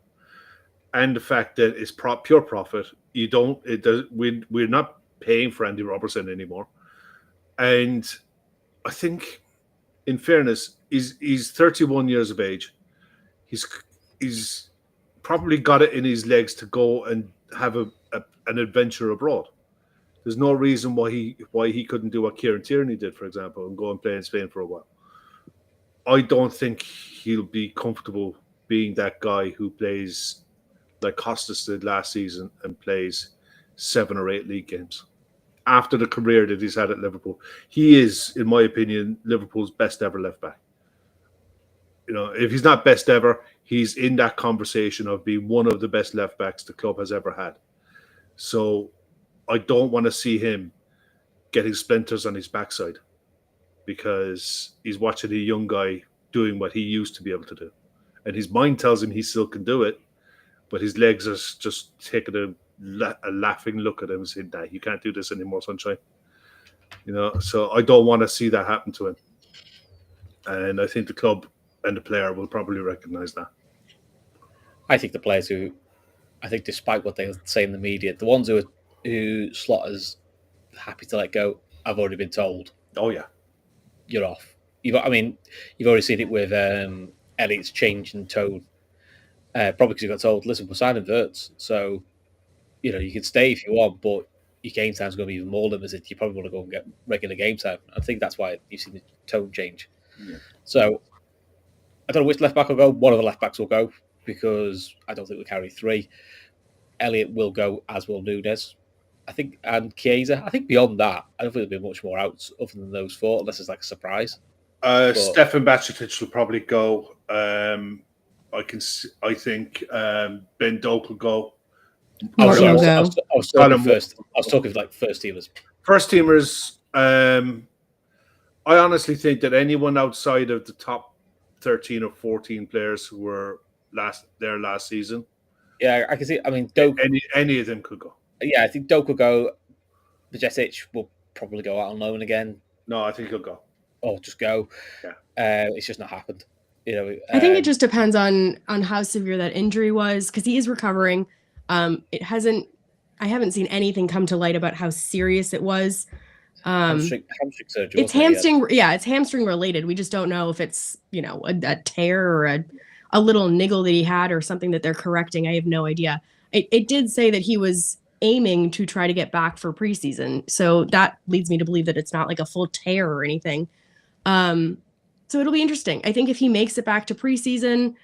[SPEAKER 3] And the fact that it's pure profit. We're not paying for Andy Robertson anymore. And I think, in fairness, he's 31 years of age. He's probably got it in his legs to go and have an adventure abroad. There's no reason why he couldn't do what Kieran Tierney did, for example, and go and play in Spain for a while. I don't think he'll be comfortable being that guy who plays like Costas did last season and plays 7 or 8 league games. After the career that he's had at Liverpool, he is, in my opinion, Liverpool's best ever left back. If he's not best ever, he's in that conversation of being one of the best left backs the club has ever had. So I don't want to see him getting splinters on his backside because he's watching a young guy doing what he used to be able to do. And his mind tells him he still can do it, but his legs are just taking a laughing look at him and saying, nah, you can't do this anymore, sunshine. So I don't want to see that happen to him. And I think the club and the player will probably recognise that.
[SPEAKER 1] I think the players despite what they say in the media, the ones who Slaughter's happy to let go, I've already been told.
[SPEAKER 3] Oh yeah,
[SPEAKER 1] you're off. You've already seen it with Elliott's change in tone. Probably because he got told, listen, we're signing Wirtz, so you can stay if you want, but your game time's going to be even more limited. You probably want to go and get regular game time. I think that's why you've seen the tone change.
[SPEAKER 3] Yeah.
[SPEAKER 1] So I don't know which left back will go. One of the left backs will go because I don't think we'll carry 3. Elliott will go, as will Nunes. I think, and Chiesa. I think beyond that, I don't think there'll be much more outs other than those 4, unless it's like a surprise.
[SPEAKER 3] Stefan Bajcetic will probably go. I think Ben Doak will go.
[SPEAKER 1] I was talking like first teamers.
[SPEAKER 3] First teamers. I honestly think that anyone outside of the top 13 or 14 players who were last season.
[SPEAKER 1] Yeah, I can see. I mean, Doak.
[SPEAKER 3] Any of them could go.
[SPEAKER 1] Yeah, I think Doak will go. Bajcetic will probably go out on loan again.
[SPEAKER 3] No, I think he'll go.
[SPEAKER 1] Oh, just go.
[SPEAKER 3] Yeah.
[SPEAKER 1] It's just not happened.
[SPEAKER 2] I think it just depends on how severe that injury was, because he is recovering. I haven't seen anything come to light about how serious it was.
[SPEAKER 1] Hamstring surgery.
[SPEAKER 2] It's hamstring. Yeah, it's hamstring related. We just don't know if it's a tear or a little niggle that he had or something that they're correcting. I have no idea. It did say that he was aiming to try to get back for preseason, so that leads me to believe that it's not like a full tear or anything. So it'll be interesting. I think if he makes it back to preseason,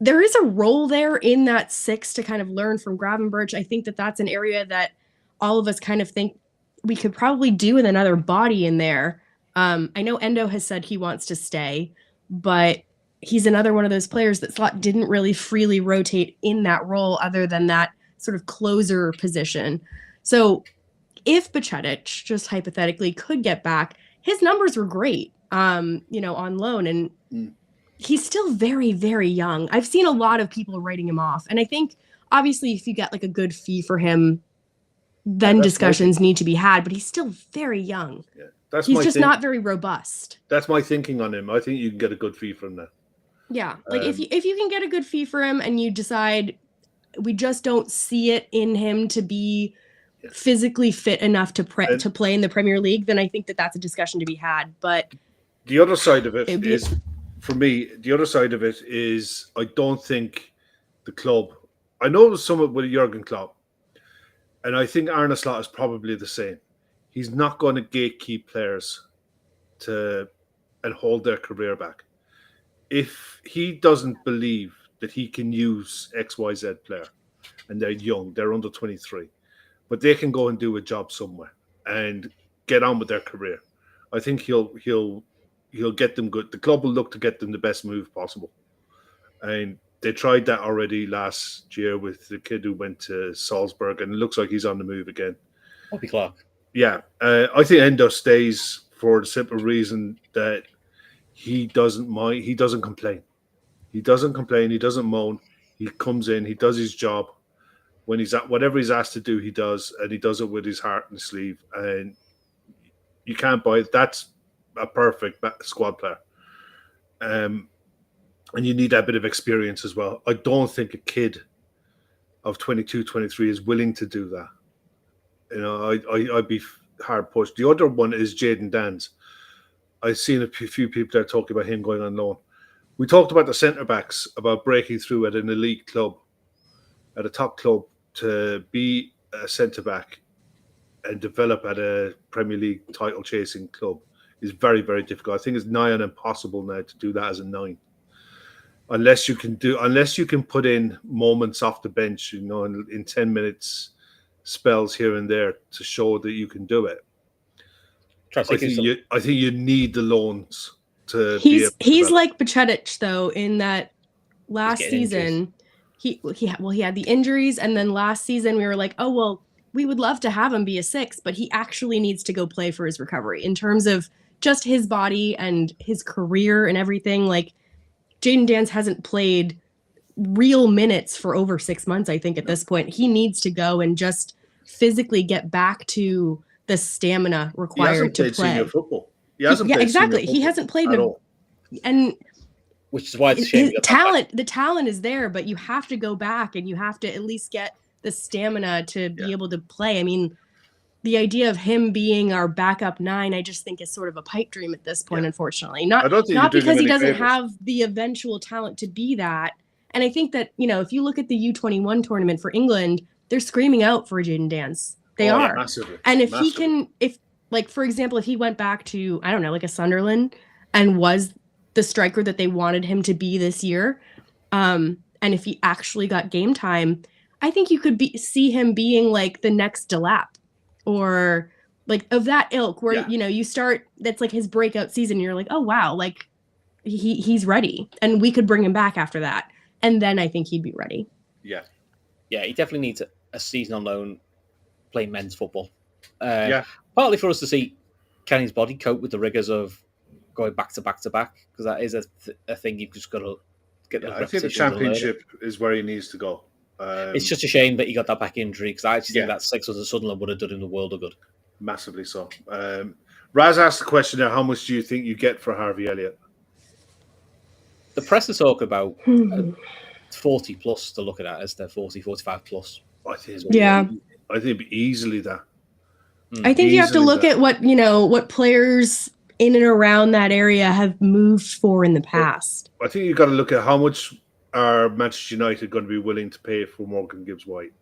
[SPEAKER 2] there is a role there in that 6 to kind of learn from Gravenberch. I think that that's an area that all of us kind of think we could probably do with another body in there. I know Endo has said he wants to stay, but he's another one of those players that Slot didn't really freely rotate in that role other than that sort of closer position. So if Bajcetic, just hypothetically, could get back, his numbers were great, on loan. And he's still very, very young. I've seen a lot of people writing him off. And I think, obviously, if you get like a good fee for him, then discussions need to be had. But he's still very young.
[SPEAKER 3] Yeah,
[SPEAKER 2] he's just not very robust.
[SPEAKER 3] That's my thinking on him. I think you can get a good fee from that.
[SPEAKER 2] Yeah, like if you can get a good fee for him and you decide we just don't see it in him to be physically fit enough to play in the Premier League, then I think that that's a discussion to be had. But
[SPEAKER 3] The other side of it is, for me, I don't think the club. I know it was somewhat with Jurgen Klopp, and I think Arne Slot is probably the same. He's not going to gatekeep players and hold their career back. If he doesn't believe that he can use XYZ player, and they're young, they're under 23, but they can go and do a job somewhere and get on with their career, I think he'll get them good. The club will look to get them the best move possible, and they tried that already last year with the kid who went to Salzburg, and it looks like he's on the move again.
[SPEAKER 1] Bobby Clark.
[SPEAKER 3] Yeah, I think Endo stays for the simple reason that he doesn't mind. He doesn't complain. He doesn't complain. He doesn't moan. He comes in. He does his job. When he's at whatever he's asked to do, he does, and he does it with his heart and his sleeve. And you can't buy it. That's a perfect squad player. And you need that bit of experience as well. I don't think a kid of 22, 23 is willing to do that. You know, I'd be hard pushed. The other one is Jayden Danns. I've seen a few people there talking about him going on loan. We talked about the centre backs, about breaking through at an elite club, at a top club, to be a centre back and develop at a Premier League title chasing club is very, very difficult. I think it's nigh on impossible now to do that as a 9. Unless you can put in moments off the bench, you know, in 10 minutes spells here and there to show that you can do it. I think you need the loans to.
[SPEAKER 2] He's like Baccetic though, in that last season he had the injuries, and then last season we were like, oh well, we would love to have him be a 6, but he actually needs to go play for his recovery in terms of just his body and his career and everything. Like Jayden Danns hasn't played real minutes for over 6 months, I think, at this point. He needs to go and just physically get back to the stamina required to play.
[SPEAKER 3] Senior football. He hasn't played
[SPEAKER 2] exactly.
[SPEAKER 3] Senior
[SPEAKER 2] he hasn't played
[SPEAKER 3] at all.
[SPEAKER 2] And
[SPEAKER 1] which is why it's a shame.
[SPEAKER 2] The talent is there, but you have to go back and you have to at least get the stamina to be able to play. I mean, the idea of him being our backup 9, I just think is sort of a pipe dream at this point, unfortunately. Not because he doesn't have the eventual talent to be that. And I think that, you know, if you look at the U21 tournament for England, they're screaming out for Jayden Danns. They are.
[SPEAKER 3] Massively.
[SPEAKER 2] And if he can, like, for example, if he went back to, I don't know, like a Sunderland and was the striker that they wanted him to be this year, and if he actually got game time, I think you could see him being like the next Delap, or like of that ilk where, you know, you start, that's like his breakout season. And you're like, oh, wow, like he's ready. And we could bring him back after that. And then I think he'd be ready.
[SPEAKER 3] Yeah.
[SPEAKER 1] Yeah, he definitely needs a season on loan playing men's football. Partly for us to see, can his body cope with the rigors of going back to back to back? Because that is a thing you've just got to get the
[SPEAKER 3] I think the Championship is where he needs to go.
[SPEAKER 1] It's just a shame that he got that back injury, because I actually think that 6 under Sunderland would have done him the world of good.
[SPEAKER 3] Massively so. Raz asked the question there, how much do you think you get for Harvey Elliott?
[SPEAKER 1] The press are talking about 40 plus to look at that as their 40, 45 plus.
[SPEAKER 3] I think it'd be easily that.
[SPEAKER 2] I think you have to look at what players in and around that area have moved for in the past.
[SPEAKER 3] I think you've got to look at how much are Manchester United going to be willing to pay for Morgan Gibbs-White.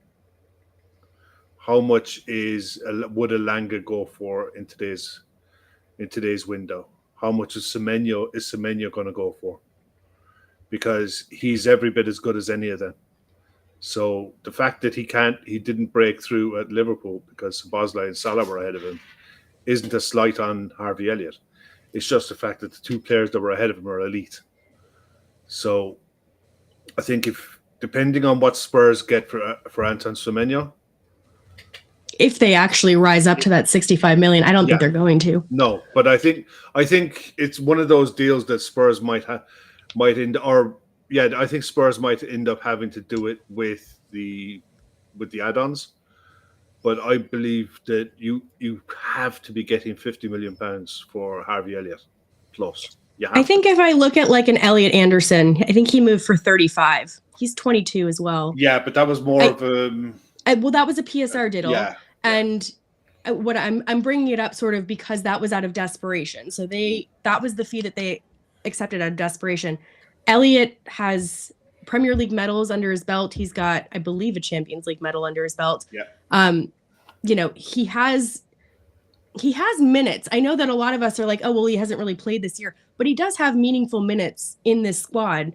[SPEAKER 3] How much would Elanga go for in today's window? How much is Semenyo going to go for? Because he's every bit as good as any of them. So the fact that he didn't break through at Liverpool because Szoboszlai and Salah were ahead of him isn't a slight on Harvey Elliott. It's just the fact that the 2 players that were ahead of him are elite. So I think depending on what Spurs get for Anton Semenyo,
[SPEAKER 2] if they actually rise up to that 65 million, I don't think they're going to.
[SPEAKER 3] No, but I think it's one of those deals that Spurs I think Spurs might end up having to do it with the add-ons. But I believe that you have to be getting £50 million for Harvey Elliott plus.
[SPEAKER 2] I think if I look at like an Elliot Anderson, I think he moved for 35. He's 22 as well.
[SPEAKER 3] Yeah, but that was more of a...
[SPEAKER 2] well, that was a PSR diddle.
[SPEAKER 3] Yeah.
[SPEAKER 2] And what I'm bringing it up sort of because that was out of desperation. So that was the fee that they accepted out of desperation. Elliott has Premier League medals under his belt. He's got, I believe, a Champions League medal under his belt.
[SPEAKER 3] Yeah.
[SPEAKER 2] He has minutes. I know that a lot of us are like, oh, well, he hasn't really played this year, but he does have meaningful minutes in this squad.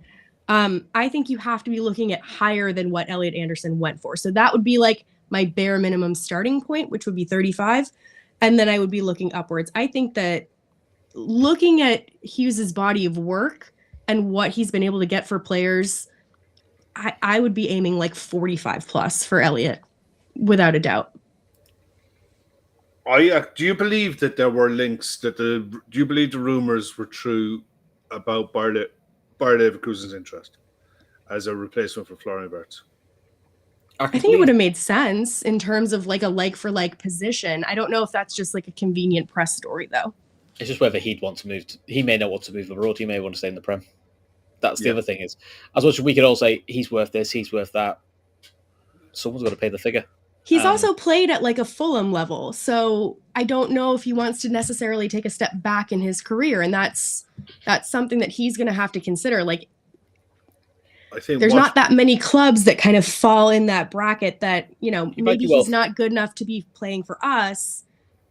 [SPEAKER 2] I think you have to be looking at higher than what Elliot Anderson went for. So that would be like my bare minimum starting point, which would be 35. And then I would be looking upwards. I think that looking at Hughes's body of work and what he's been able to get for players, I would be aiming like 45 plus for Elliot, without a doubt.
[SPEAKER 3] Do you believe that there were links do you believe the rumors were true about Bayer Leverkusen's interest as a replacement for Florian Wirtz?
[SPEAKER 2] I think it would have made sense in terms of like a like-for-like position. I don't know if that's just like a convenient press story, though.
[SPEAKER 1] It's just whether he'd want to move. He may not want to move abroad. He may want to stay in the Prem. That's the other thing is, as much as we could all say he's worth this, he's worth that, someone's got to pay the figure.
[SPEAKER 2] He's also played at like a Fulham level, so I don't know if he wants to necessarily take a step back in his career, and that's something that he's going to have to consider. Like, I think there's not that many clubs that kind of fall in that bracket that, maybe he's not good enough to be playing for us,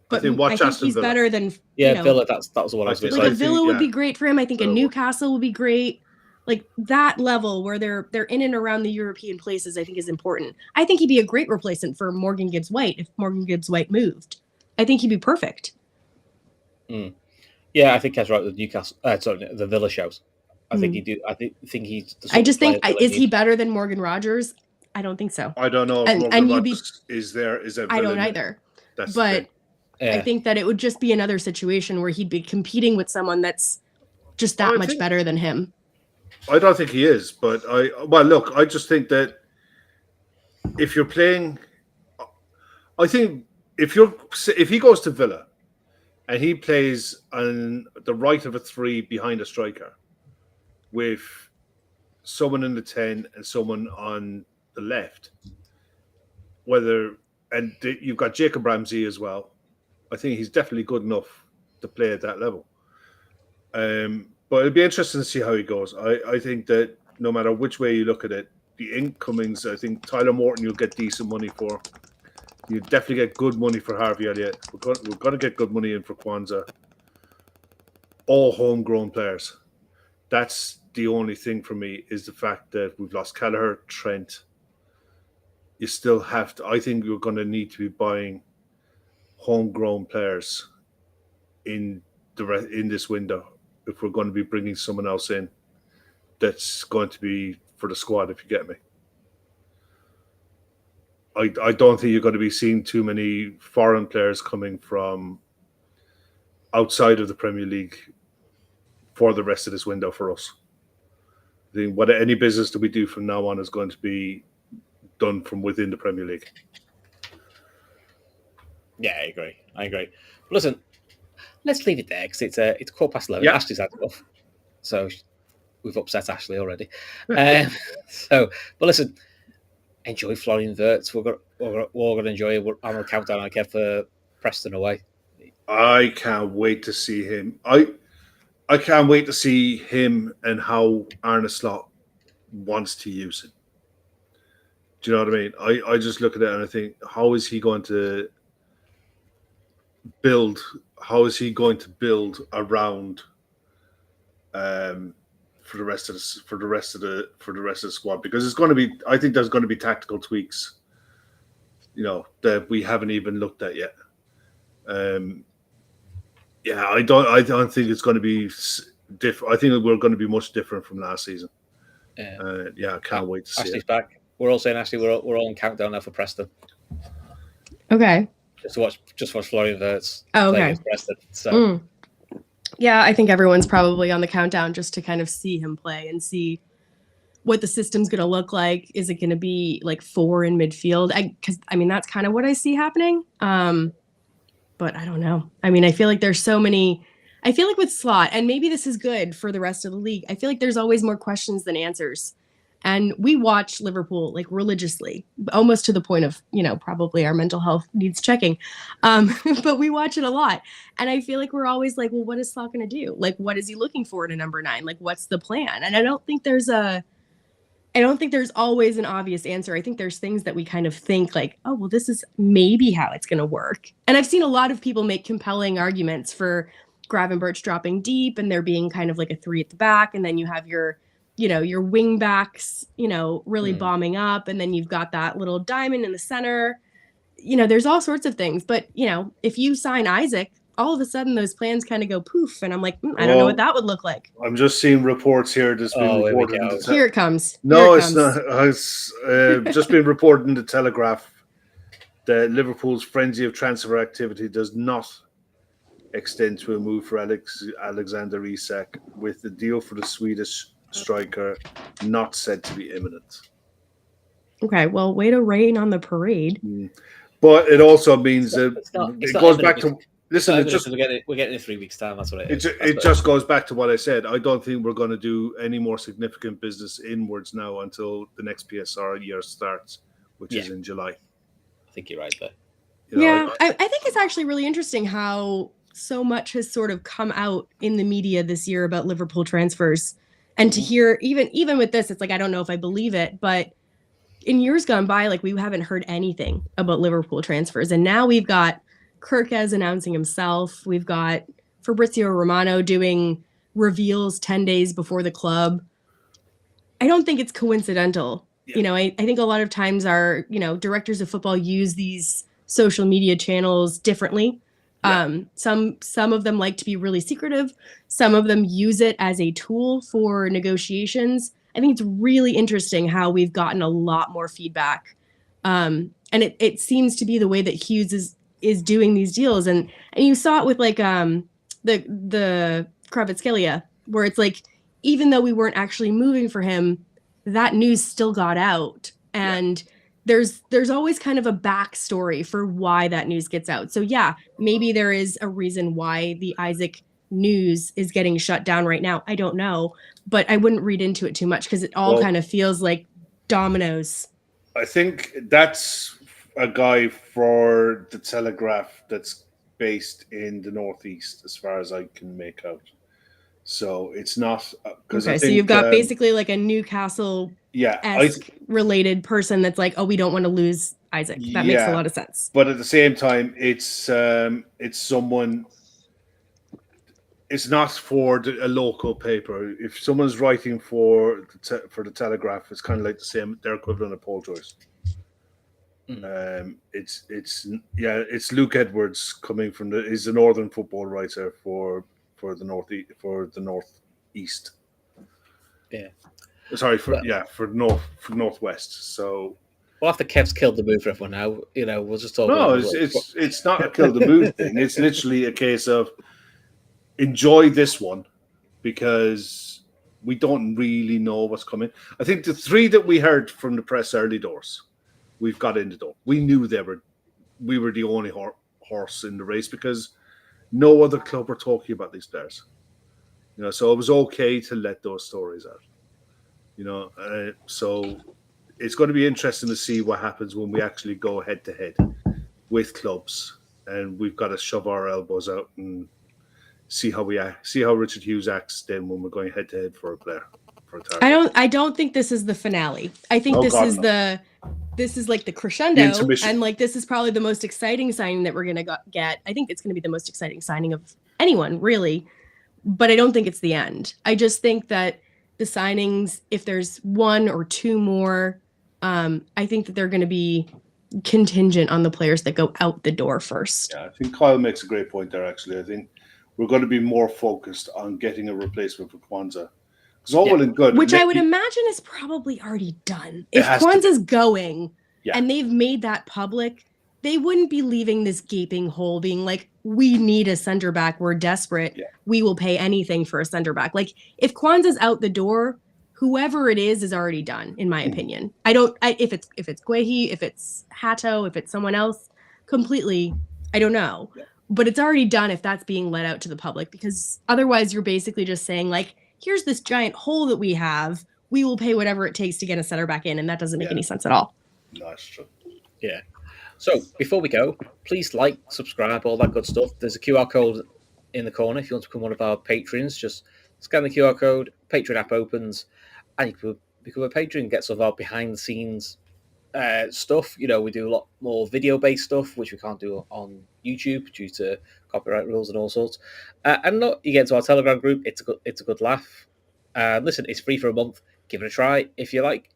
[SPEAKER 2] but I think he's Villa. Better than
[SPEAKER 1] Villa. That was what I was going to say.
[SPEAKER 2] Like a Villa would be great for him. I think a Newcastle would be great. Like that level where they're in and around the European places, I think is important. I think he'd be a great replacement for Morgan Gibbs-White if Morgan Gibbs-White moved. I think he'd be perfect.
[SPEAKER 1] Yeah, I think Kev's right with Newcastle. The Villa shows. I think he do. I think he's.
[SPEAKER 2] I just think is he better than Morgan Rogers? I don't think so.
[SPEAKER 3] I don't know. If Morgan Rogers is there?
[SPEAKER 2] I don't either. But I think that it would just be another situation where he'd be competing with someone that's just that much better than him.
[SPEAKER 3] I don't think he is, but I just think that if you're playing, I think if he goes to Villa and he plays on the right of a three behind a striker with someone in the 10 and someone on the left, you've got Jacob Ramsey as well, I think he's definitely good enough to play at that level. But it'll be interesting to see how he goes. I think that no matter which way you look at it, the incomings, I think Tyler Morton you'll get decent money for. You definitely get good money for Harvey Elliott. We're going to get good money in for Kwanzaa. All homegrown players. That's the only thing for me is the fact that we've lost Kelleher, Trent. You still have to. I think you're going to need to be buying homegrown players in this window if we're going to be bringing someone else in that's going to be for the squad, if you get me. I don't think you're going to be seeing too many foreign players coming from outside of the Premier League for the rest of this window for us. I think any business that we do from now on is going to be done from within the Premier League.
[SPEAKER 1] Yeah, I agree. Listen, let's leave it there because it's 11:15. Yeah. Ashley's had enough, so we've upset Ashley already. But listen, enjoy Florian Wirtz. We're all going to enjoy it. I'm going to count down again for Preston away.
[SPEAKER 3] I can't wait to see him. I can't wait to see him and how Arne Slot wants to use him. Do you know what I mean? I just look at it and I think, how is he going to build? How is he going to build around for the rest of the squad? Because it's going to be. I think there's going to be tactical tweaks, that we haven't even looked at yet. I don't think it's going to be different. I think we're going to be much different from last season. I can't wait to see
[SPEAKER 1] Ashley's
[SPEAKER 3] it.
[SPEAKER 1] Back. We're all saying, Ashley, we're all on countdown now for Preston.
[SPEAKER 2] Okay.
[SPEAKER 1] Just watch Florian Wirtz
[SPEAKER 2] play
[SPEAKER 1] against Preston. So.
[SPEAKER 2] Yeah, I think everyone's probably on the countdown just to kind of see him play and see what the system's going to look like. Is it going to be like 4 in midfield? Because that's kind of what I see happening. But I don't know. I feel like there's so many. I feel like with Slot, and maybe this is good for the rest of the league, I feel like there's always more questions than answers. And we watch Liverpool like religiously, almost to the point of, probably our mental health needs checking. But we watch it a lot. And I feel like we're always like, well, what is Slaw going to do? Like, what is he looking for in a number 9? Like, what's the plan? And I don't think there's always an obvious answer. I think there's things that we kind of think like, oh, well, this is maybe how it's going to work. And I've seen a lot of people make compelling arguments for Gravenberch dropping deep and there being kind of like a 3 at the back. And then you have your wing backs, really bombing up. And then you've got that little diamond in the center. There's all sorts of things. But, if you sign Isaac, all of a sudden those plans kind of go poof. And I'm like, I don't know what that would look like.
[SPEAKER 3] I'm just seeing reports here that's been reported.
[SPEAKER 2] Here it comes.
[SPEAKER 3] No, it's not. It's just been reported in the Telegraph that Liverpool's frenzy of transfer activity does not extend to a move for Alexander Isak, with the deal for the Swedish striker not said to be imminent.
[SPEAKER 2] Okay, well, way to rain on the parade.
[SPEAKER 3] But it also means that it goes back to... Listen,
[SPEAKER 1] we're getting in 3 weeks' time. That's what it is.
[SPEAKER 3] It just goes back to what I said. I don't think we're going to do any more significant business inwards now until the next PSR year starts, which is in July.
[SPEAKER 1] I think you're right there.
[SPEAKER 2] I think it's actually really interesting how so much has sort of come out in the media this year about Liverpool transfers. And to hear, even with this, it's like, I don't know if I believe it, but in years gone by, like, we haven't heard anything about Liverpool transfers. And now we've got Kirkes announcing himself. We've got Fabrizio Romano doing reveals 10 days before the club. I don't think it's coincidental. Yeah. I think a lot of times our, directors of football use these social media channels differently. Yeah. Some of them like to be really secretive. Some of them use it as a tool for negotiations. I think it's really interesting how we've gotten a lot more feedback. And it seems to be the way that Hughes is doing these deals. And you saw it with like the Kvaratskhelia, where it's like, even though we weren't actually moving for him, that news still got out. And there's always kind of a backstory for why that news gets out. So yeah, maybe there is a reason why the Isaac news is getting shut down right now. I don't know, but I wouldn't read into it too much because it all kind of feels like dominoes.
[SPEAKER 3] I think that's a guy for the Telegraph that's based in the Northeast, as far as I can make out. So it's not
[SPEAKER 2] okay. So you've got basically like a Newcastle related person that's like, oh, we don't want to lose Isaac. That makes a lot of sense.
[SPEAKER 3] But at the same time, it's someone. It's not for a local paper. If someone's writing for the Telegraph, it's kind of like the same. Their equivalent of Paul Joyce. It's Luke Edwards coming from he's a Northern football writer for the Northeast. Yeah. Sorry for Northwest. So.
[SPEAKER 1] Well, after Kev's killed the move for everyone now, we'll just talk.
[SPEAKER 3] No, it's not a kill the move thing. It's literally a case of enjoy this one because we don't really know what's coming. I think the 3 that we heard from the press early doors, we've got in the door. We knew we were the only horse in the race because no other club were talking about these players. So it was okay to let those stories out. So it's going to be interesting to see what happens when we actually go head to head with clubs, and we've got to shove our elbows out and see how Richard Hughes acts then when we're going head to head for a player.
[SPEAKER 2] I don't think this is the finale. I think this is like the crescendo, and like this is probably the most exciting signing that we're gonna get. I think it's gonna be the most exciting signing of anyone, really. But I don't think it's the end. I just think that the signings, if there's 1 or 2 more, I think that they're going to be contingent on the players that go out the door first.
[SPEAKER 3] Yeah, I think Kyle makes a great point there, actually. I think we're going to be more focused on getting a replacement for Kwanzaa. Because all well and good.
[SPEAKER 2] Which I would imagine is probably already done. If Kwanzaa's going and they've made that public, they wouldn't be leaving this gaping hole being like, we need a center back. We're desperate. Yeah. We will pay anything for a center back. Like if Kwanzaa's out the door, whoever it is already done, in my opinion. If it's Guehi, if it's Hato, if it's someone else, completely, I don't know. Yeah. But it's already done if that's being let out to the public, because otherwise you're basically just saying like, here's this giant hole that we have. we will pay whatever it takes to get a center back in, and that doesn't make any sense at all.
[SPEAKER 3] No, that's true.
[SPEAKER 1] Yeah. So before we go, please like, subscribe, all that good stuff. There's a QR code in the corner if you want to become one of our patrons. Just scan the QR code, Patreon app opens, and you can become a patron, get some of our behind the scenes stuff. You know, we do a lot more video based stuff, which we can't do on YouTube due to copyright rules and all sorts. And look, you get into our Telegram group. It's a good laugh. Listen, it's free for a month. Give it a try. If you like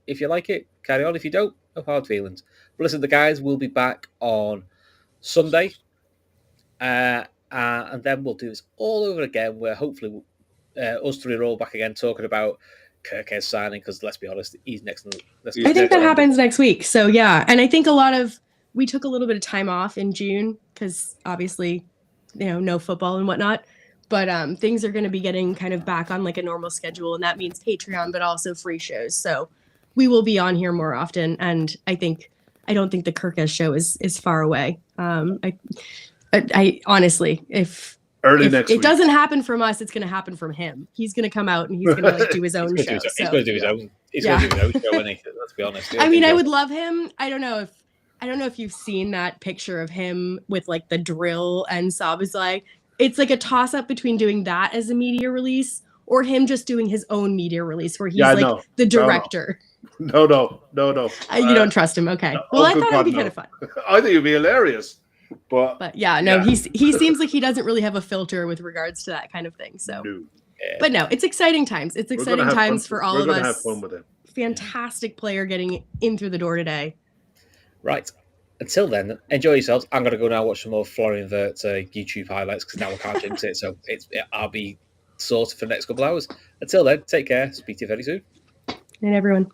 [SPEAKER 1] it, carry on. If you don't, no hard feelings. But listen, the guys will be back on Sunday, and then we'll do this all over again. Where hopefully us three are all back again talking about Kirk's signing, because let's be honest, he's next.
[SPEAKER 2] I think that happens next week. So yeah, and I think we took a little bit of time off in June because obviously, no football and whatnot. But things are going to be getting kind of back on like a normal schedule, and that means Patreon, but also free shows. So we will be on here more often, and I don't think the Kirkes show is far away. I honestly, if
[SPEAKER 3] next week
[SPEAKER 2] it doesn't happen from us, it's going to happen from him. He's going to come out and he's going to do his own show.
[SPEAKER 1] He's going to do his own. He's going to do his own show, isn't he? Let's be honest.
[SPEAKER 2] I mean, I would love him. I don't know if you've seen that picture of him with like the drill and Szoboszlai. It's like a toss up between doing that as a media release or him just doing his own media release where he's the director.
[SPEAKER 3] No.
[SPEAKER 2] You don't trust him. Okay. Well, I thought it'd be kind of fun.
[SPEAKER 3] I think it'd be hilarious. But
[SPEAKER 2] yeah, no, he seems like he doesn't really have a filter with regards to that kind of thing. So, but no, it's exciting times. It's exciting times for all of us. We're gonna have fun with him. Fantastic player getting in through the door today.
[SPEAKER 1] Right. Until then, enjoy yourselves. I'm gonna go now watch some more Florian Wirtz YouTube highlights because now I can't jinx it. So I'll be sorted for the next couple of hours. Until then, take care. Speak to you very soon.
[SPEAKER 2] Good night, everyone.